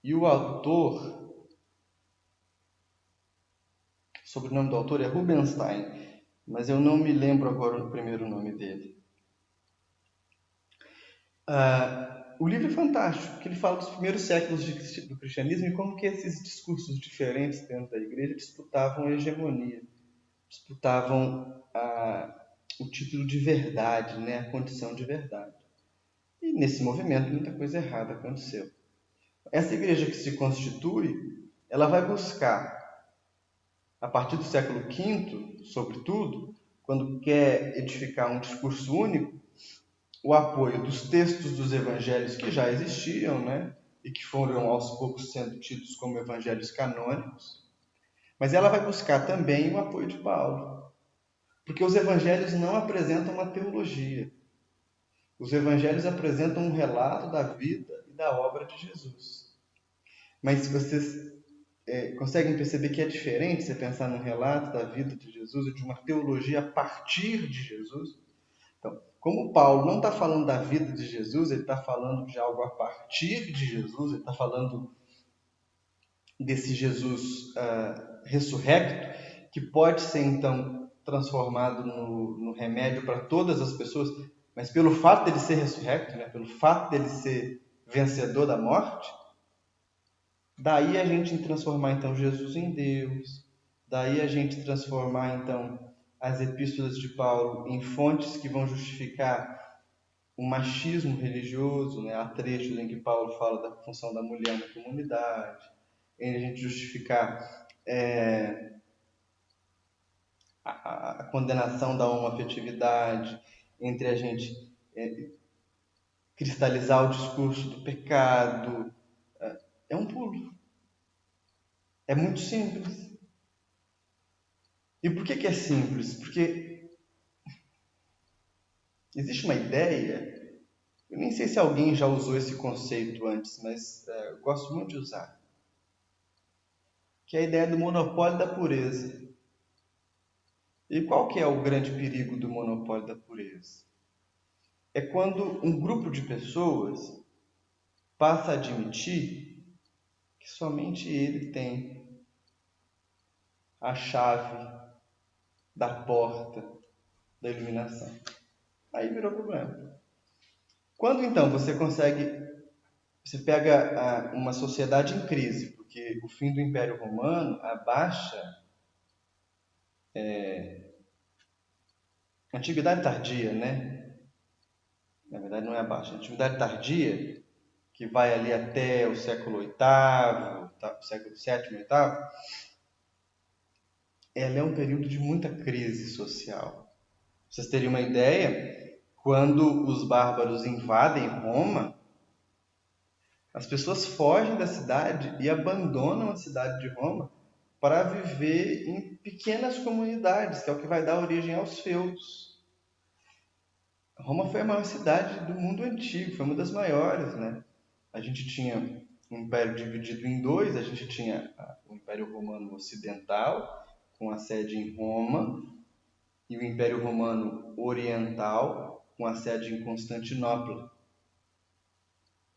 E o autor, o sobrenome do autor é Rubinstein, mas eu não me lembro agora o primeiro nome dele. O livro é fantástico, porque ele fala dos primeiros séculos do cristianismo e como que esses discursos diferentes dentro da igreja disputavam a hegemonia, disputavam o título de verdade, né? A condição de verdade. E nesse movimento muita coisa errada aconteceu. Essa igreja que se constitui, ela vai buscar, a partir do século V, sobretudo, quando quer edificar um discurso único, o apoio dos textos dos evangelhos que já existiam, né? E que foram aos poucos sendo tidos como evangelhos canônicos, mas ela vai buscar também o apoio de Paulo, porque os evangelhos não apresentam uma teologia. Os evangelhos apresentam um relato da vida e da obra de Jesus. Mas vocês conseguem perceber que é diferente você pensar num relato da vida de Jesus e de uma teologia a partir de Jesus? Então, como Paulo não está falando da vida de Jesus, ele está falando de algo a partir de Jesus, ele está falando desse Jesus ressurrecto, que pode ser então transformado no remédio para todas as pessoas, mas pelo fato dele ser ressurrecto, né, pelo fato dele ser vencedor da morte, daí a gente transformar então Jesus em Deus, daí a gente transformar então as epístolas de Paulo em fontes que vão justificar o machismo religioso, né? Há trechos em que Paulo fala da função da mulher na comunidade, em a gente justificar a condenação da homoafetividade, entre a gente cristalizar o discurso do pecado. É um pulo. É muito simples. E por que é simples? Porque existe uma ideia, eu nem sei se alguém já usou esse conceito antes, mas eu gosto muito de usar, que é a ideia do monopólio da pureza. E qual que é o grande perigo do monopólio da pureza? É quando um grupo de pessoas passa a admitir que somente ele tem a chave da porta da iluminação. Aí virou problema. Quando então você pega uma sociedade em crise, porque o fim do Império Romano abaixa a Antiguidade Tardia, né? Na verdade não é abaixa, a Antiguidade Tardia, que vai ali até o século VIII, o século VII, VIII, ela é um período de muita crise social. Pra vocês terem uma ideia, quando os bárbaros invadem Roma, As pessoas fogem da cidade e abandonam a cidade de Roma para viver em pequenas comunidades, que é o que vai dar origem aos feudos. Roma foi a maior cidade do mundo antigo, foi uma das maiores, né? A gente tinha um império dividido em dois, a gente tinha o Império Romano Ocidental, com a sede em Roma, e o Império Romano Oriental, com a sede em Constantinopla.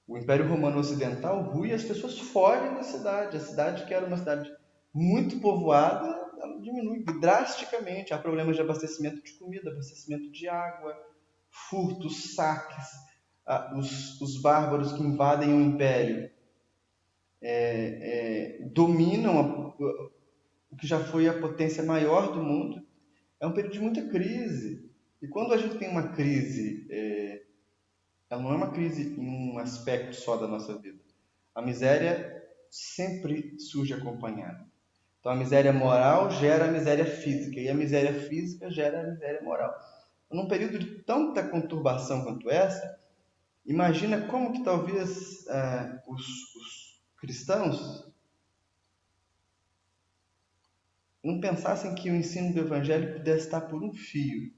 O Império Romano Ocidental rui e as pessoas fogem da cidade. A cidade, que era uma cidade muito povoada, ela diminui drasticamente. Há problemas de abastecimento de comida, abastecimento de água, furtos, saques. Os bárbaros que invadem o Império dominam o que já foi a potência maior do mundo. É um período de muita crise. E quando a gente tem uma crise, ela não é uma crise em um aspecto só da nossa vida. A miséria sempre surge acompanhada. Então, a miséria moral gera a miséria física, e a miséria física gera a miséria moral. Num período de tanta conturbação quanto essa, imagina como que talvez os cristãos não pensassem que o ensino do Evangelho pudesse estar por um fio.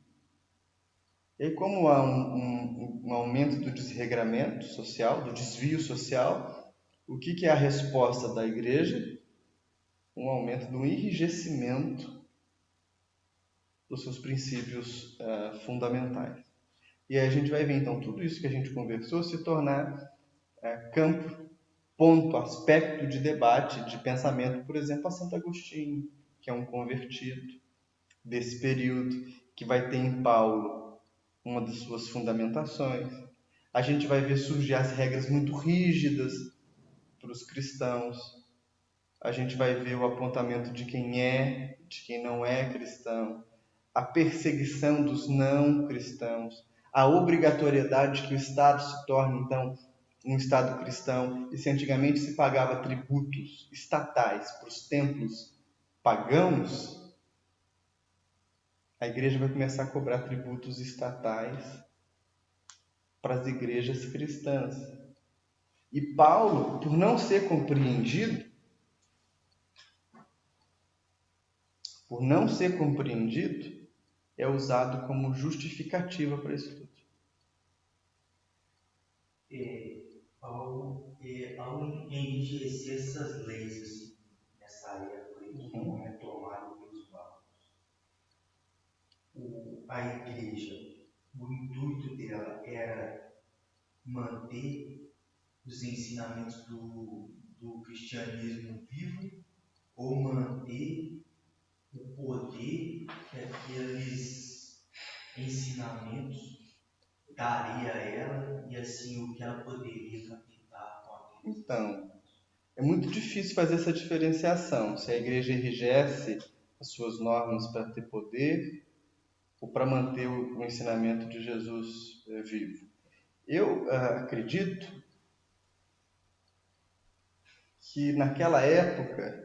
E aí, como há um aumento do desregramento social, do desvio social, o que é a resposta da igreja? Um aumento do enrijecimento dos seus princípios fundamentais. E aí a gente vai ver, então, tudo isso que a gente conversou se tornar campo, ponto, aspecto de debate, de pensamento, por exemplo, a Santo Agostinho, que é um convertido desse período, que vai ter em Paulo uma das suas fundamentações. A gente vai ver surgir as regras muito rígidas para os cristãos. A gente vai ver o apontamento de quem é, de quem não é cristão, a perseguição dos não cristãos, a obrigatoriedade que o Estado se torne, então, um Estado cristão. E se antigamente se pagava tributos estatais para os templos pagãos, a igreja vai começar a cobrar tributos estatais para as igrejas cristãs. E Paulo, por não ser compreendido, é usado como justificativa para isso tudo. Paulo, ao enrijecer essas leis assim, nessa época que não é tomada pelos bárbaros, a igreja, o intuito dela era manter os ensinamentos do cristianismo vivo ou manter o poder que aqueles ensinamentos daria a ela e assim o que ela poderia captar com aqueles. Então, é muito difícil fazer essa diferenciação, se a igreja enrijece as suas normas para ter poder ou para manter o ensinamento de Jesus vivo. Eu acredito que naquela época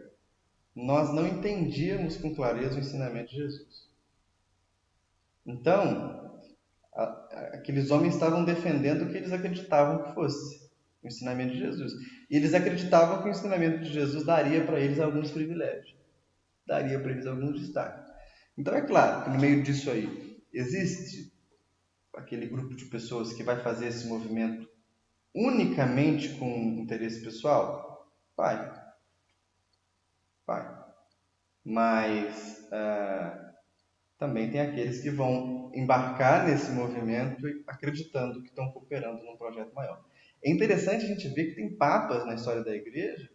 nós não entendíamos com clareza o ensinamento de Jesus. Então, aqueles homens estavam defendendo o que eles acreditavam que fosse o ensinamento de Jesus. E eles acreditavam que o ensinamento de Jesus daria para eles alguns privilégios, daria para eles alguns destaques. Então é claro que no meio disso aí existe aquele grupo de pessoas que vai fazer esse movimento unicamente com interesse pessoal? Vai. Mas também tem aqueles que vão embarcar nesse movimento acreditando que estão cooperando num projeto maior. É interessante a gente ver que tem papas na história da igreja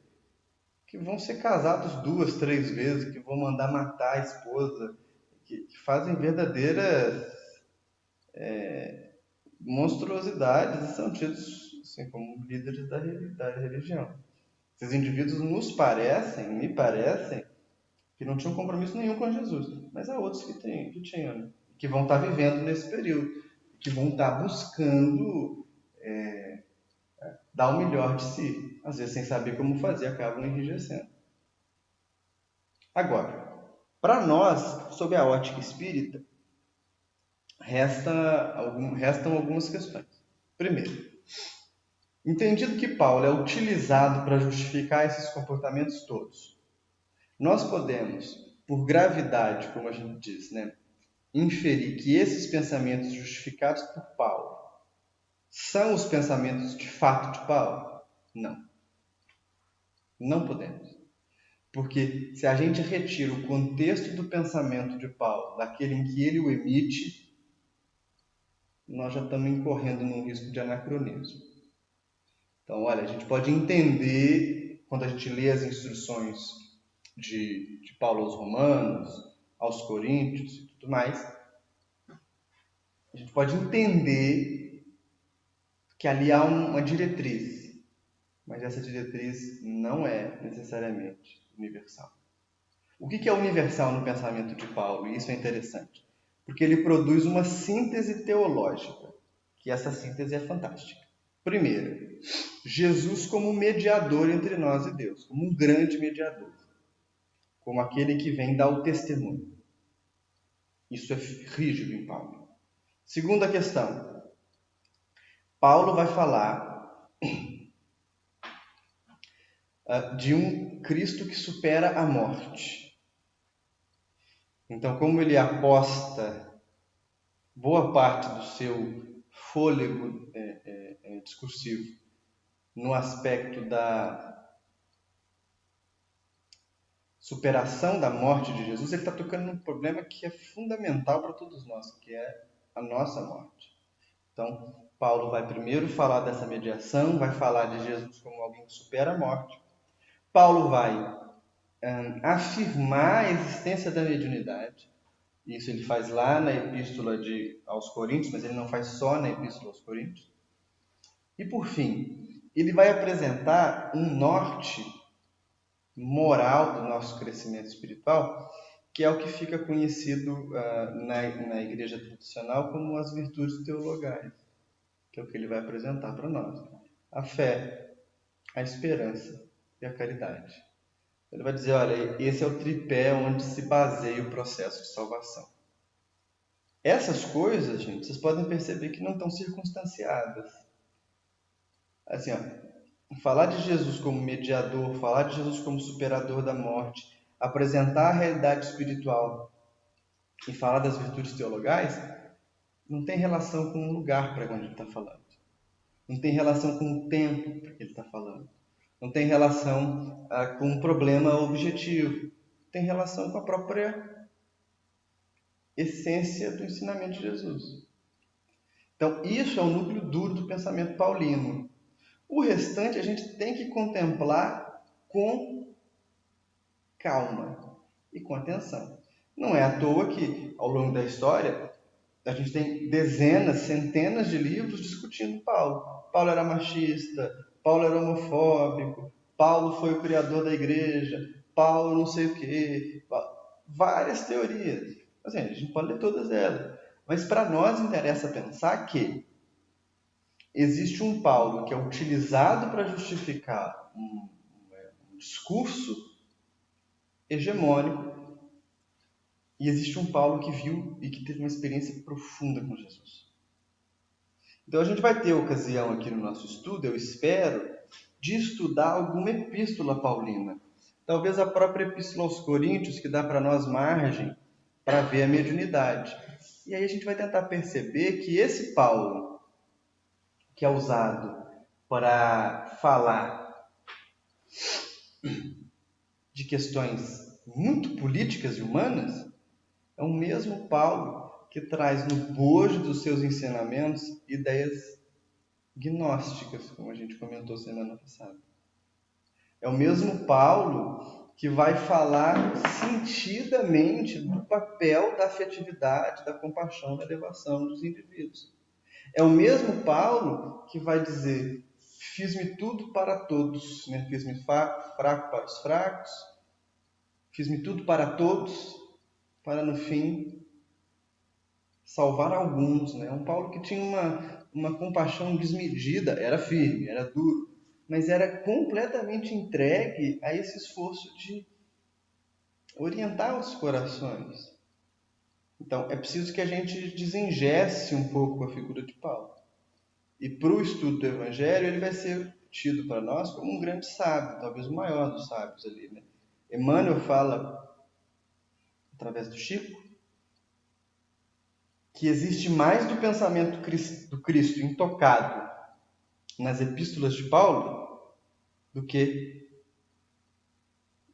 que vão ser casados 2, 3 vezes, que vão mandar matar a esposa, que fazem verdadeiras monstruosidades e são tidos assim, como líderes da religião. Esses indivíduos me parecem, que não tinham compromisso nenhum com Jesus, mas há outros que tinham, né? Que vão estar vivendo nesse período, que vão estar buscando dar o melhor de si, às vezes sem saber como fazer, acabam enrijecendo. Agora, para nós, sob a ótica espírita, restam algumas questões. Primeiro, Entendido que Paulo é utilizado para justificar esses comportamentos todos, nós podemos, por gravidade, como a gente diz, né, inferir que esses pensamentos justificados por Paulo são os pensamentos de fato de Paulo? Não. Não podemos. Porque se a gente retira o contexto do pensamento de Paulo daquele em que ele o emite, nós já estamos incorrendo num risco de anacronismo. Então, olha, a gente pode entender, quando a gente lê as instruções de Paulo aos Romanos, aos Coríntios e tudo mais, a gente pode entender que ali há uma diretriz, mas essa diretriz não é necessariamente universal. O que é universal no pensamento de Paulo? E isso é interessante, porque ele produz uma síntese teológica, que essa síntese é fantástica. Primeiro, Jesus como mediador entre nós e Deus, como um grande mediador, como aquele que vem dar o testemunho. Isso é rígido em Paulo. Segunda questão, Paulo vai falar de um Cristo que supera a morte. Então, como ele aposta boa parte do seu fôlego discursivo no aspecto da superação da morte de Jesus, ele está tocando num problema que é fundamental para todos nós, que é a nossa morte. Então, Paulo vai primeiro falar dessa mediação, vai falar de Jesus como alguém que supera a morte. Paulo vai afirmar a existência da mediunidade. Isso ele faz lá na Epístola aos Coríntios, mas ele não faz só na Epístola aos Coríntios. E por fim, ele vai apresentar um norte moral do nosso crescimento espiritual, que é o que fica conhecido na igreja tradicional como as virtudes teologais, que é o que ele vai apresentar para nós. A fé, a esperança e a caridade. Ele vai dizer, olha, esse é o tripé onde se baseia o processo de salvação. Essas coisas, gente, vocês podem perceber que não estão circunstanciadas. Assim, falar de Jesus como mediador, falar de Jesus como superador da morte, apresentar a realidade espiritual e falar das virtudes teologais, não tem relação com o lugar para onde ele está falando. Não tem relação com o tempo para que ele está falando. Não tem relação com um problema objetivo. Tem relação com a própria essência do ensinamento de Jesus. Então, isso é o núcleo duro do pensamento paulino. O restante a gente tem que contemplar com calma e com atenção. Não é à toa que, ao longo da história, a gente tem dezenas, centenas de livros discutindo Paulo. Paulo era machista, Paulo era homofóbico, Paulo foi o criador da igreja, Paulo não sei o quê. Várias teorias. Assim, a gente pode ler todas elas. Mas para nós interessa pensar que existe um Paulo que é utilizado para justificar um discurso hegemônico, e existe um Paulo que viu e que teve uma experiência profunda com Jesus. Então a gente vai ter ocasião aqui no nosso estudo, eu espero, de estudar alguma epístola paulina. Talvez a própria epístola aos Coríntios, que dá para nós margem para ver a mediunidade. E aí a gente vai tentar perceber que esse Paulo, que é usado para falar de questões muito políticas e humanas, é o mesmo Paulo que traz no bojo dos seus ensinamentos ideias gnósticas, como a gente comentou semana passada. É o mesmo Paulo que vai falar sentidamente do papel da afetividade, da compaixão, da elevação dos indivíduos. É o mesmo Paulo que vai dizer: fiz-me tudo para todos, né? Fiz-me fraco para os fracos, fiz-me tudo para todos, para no fim salvar alguns, né? Um Paulo que tinha uma compaixão desmedida, era firme, era duro, mas era completamente entregue a esse esforço de orientar os corações. Então, é preciso que a gente desengesse um pouco a figura de Paulo. E para o estudo do Evangelho, ele vai ser tido para nós como um grande sábio, talvez o maior dos sábios ali, né? Emmanuel fala, através do Chico, que existe mais do pensamento do Cristo intocado nas epístolas de Paulo do que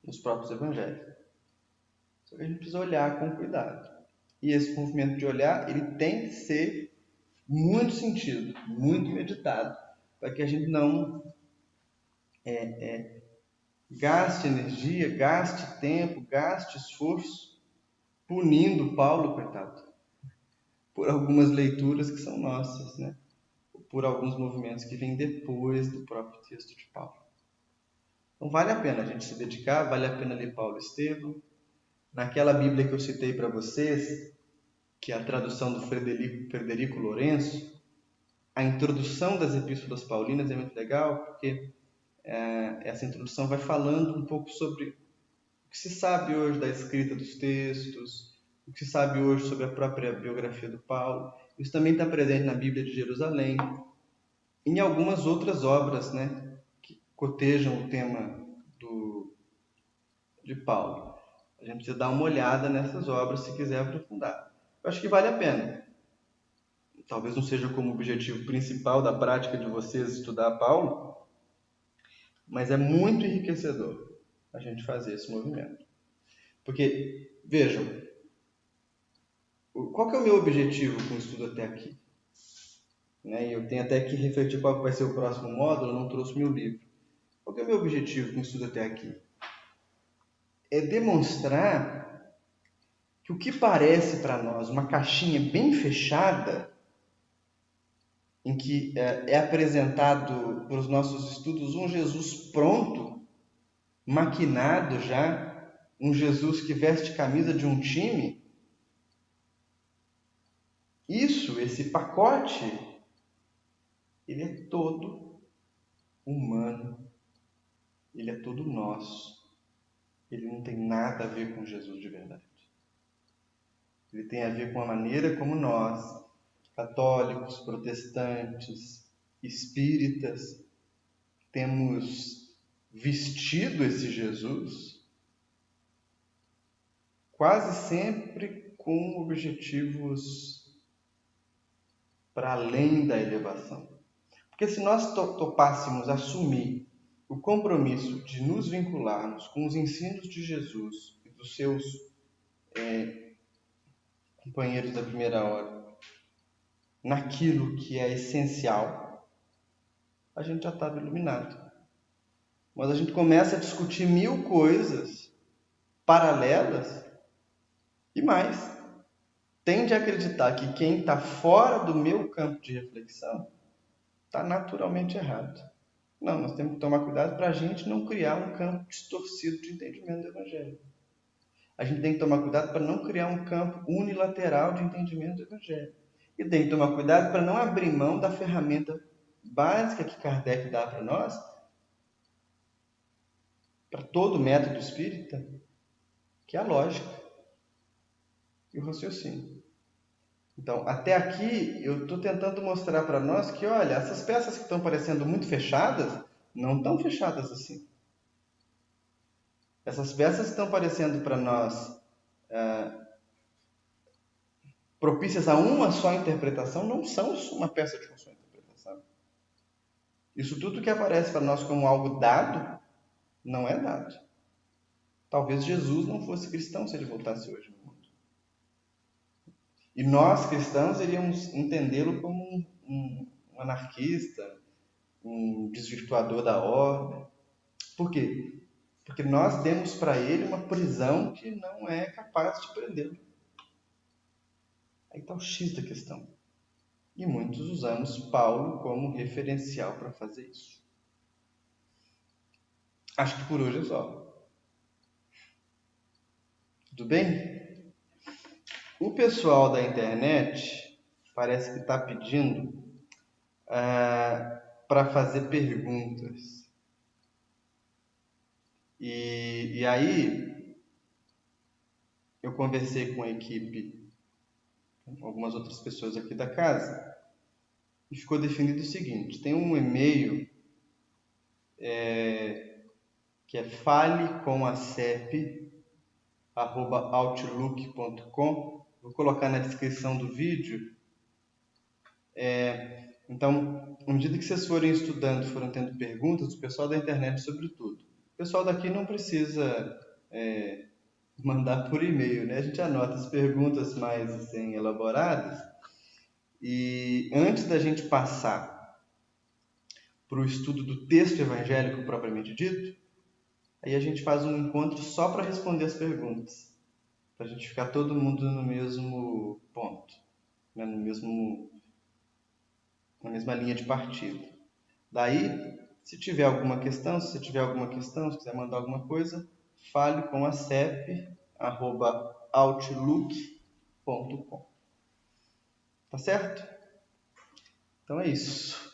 nos próprios evangelhos. Só que a gente precisa olhar com cuidado. E esse movimento de olhar, ele tem que ser muito sentido, muito meditado, para que a gente não gaste energia, gaste tempo, gaste esforço punindo Paulo, coitado, por algumas leituras que são nossas, né? Por alguns movimentos que vêm depois do próprio texto de Paulo. Então vale a pena a gente se dedicar, vale a pena ler Paulo Estevam. Naquela Bíblia que eu citei para vocês, que é a tradução do Frederico Lourenço, a introdução das epístolas paulinas é muito legal, porque essa introdução vai falando um pouco sobre o que se sabe hoje da escrita dos textos, o que se sabe hoje sobre a própria biografia do Paulo. Isso também está presente na Bíblia de Jerusalém, e em algumas outras obras, né, que cotejam o tema de Paulo. A gente precisa dar uma olhada nessas obras se quiser aprofundar. Eu acho que vale a pena. Talvez não seja como objetivo principal da prática de vocês estudar Paulo, mas é muito enriquecedor a gente fazer esse movimento. Porque, vejam, qual que é o meu objetivo com o estudo até aqui? Né? Eu tenho até que refletir qual vai ser o próximo módulo, eu não trouxe meu livro. Qual que é o meu objetivo com o estudo até aqui? É demonstrar que o que parece para nós uma caixinha bem fechada, em que é apresentado para os nossos estudos um Jesus pronto, maquinado já, um Jesus que veste camisa de um time, esse pacote, ele é todo humano, ele é todo nosso, ele não tem nada a ver com Jesus de verdade. Ele tem a ver com a maneira como nós, católicos, protestantes, espíritas, temos vestido esse Jesus, quase sempre com objetivos para além da elevação. Porque se nós topássemos assumir o compromisso de nos vincularmos com os ensinos de Jesus e dos seus companheiros da primeira hora, naquilo que é essencial, a gente já estava iluminado. Mas a gente começa a discutir 1000 coisas paralelas e mais. Tende a acreditar que quem está fora do meu campo de reflexão está naturalmente errado. Não, nós temos que tomar cuidado para a gente não criar um campo distorcido de entendimento do Evangelho. A gente tem que tomar cuidado para não criar um campo unilateral de entendimento do Evangelho. E tem que tomar cuidado para não abrir mão da ferramenta básica que Kardec dá para nós, para todo método espírita, que é a lógica e o raciocínio. Então, até aqui, eu estou tentando mostrar para nós que, olha, essas peças que estão parecendo muito fechadas, não estão fechadas assim. Essas peças que estão parecendo para nós propícias a uma só interpretação, não são uma peça de uma só interpretação. Isso tudo que aparece para nós como algo dado, não é dado. Talvez Jesus não fosse cristão se ele voltasse hoje no mundo. E nós, cristãos, iríamos entendê-lo como um anarquista, um desvirtuador da ordem. Por quê? Porque nós demos para ele uma prisão que não é capaz de prendê-lo. Aí está o X da questão. E muitos usamos Paulo como referencial para fazer isso. Acho que por hoje é só. Tudo bem? O pessoal da internet parece que está pedindo para fazer perguntas. E aí, eu conversei com a equipe, com algumas outras pessoas aqui da casa, e ficou definido o seguinte: tem um e-mail que é falecomacep@outlook.com. Vou colocar na descrição do vídeo. Então, à medida que vocês forem estudando, forem tendo perguntas, o pessoal da internet sobretudo. O pessoal daqui não precisa mandar por e-mail, né? A gente anota as perguntas mais assim, elaboradas e antes da gente passar para o estudo do texto evangélico propriamente dito, aí a gente faz um encontro só para responder as perguntas, para a gente ficar todo mundo no mesmo ponto, né? Na mesma linha de partida. Daí, se tiver alguma questão, se quiser mandar alguma coisa, fale com a cep@outlook.com. Tá certo? Então é isso.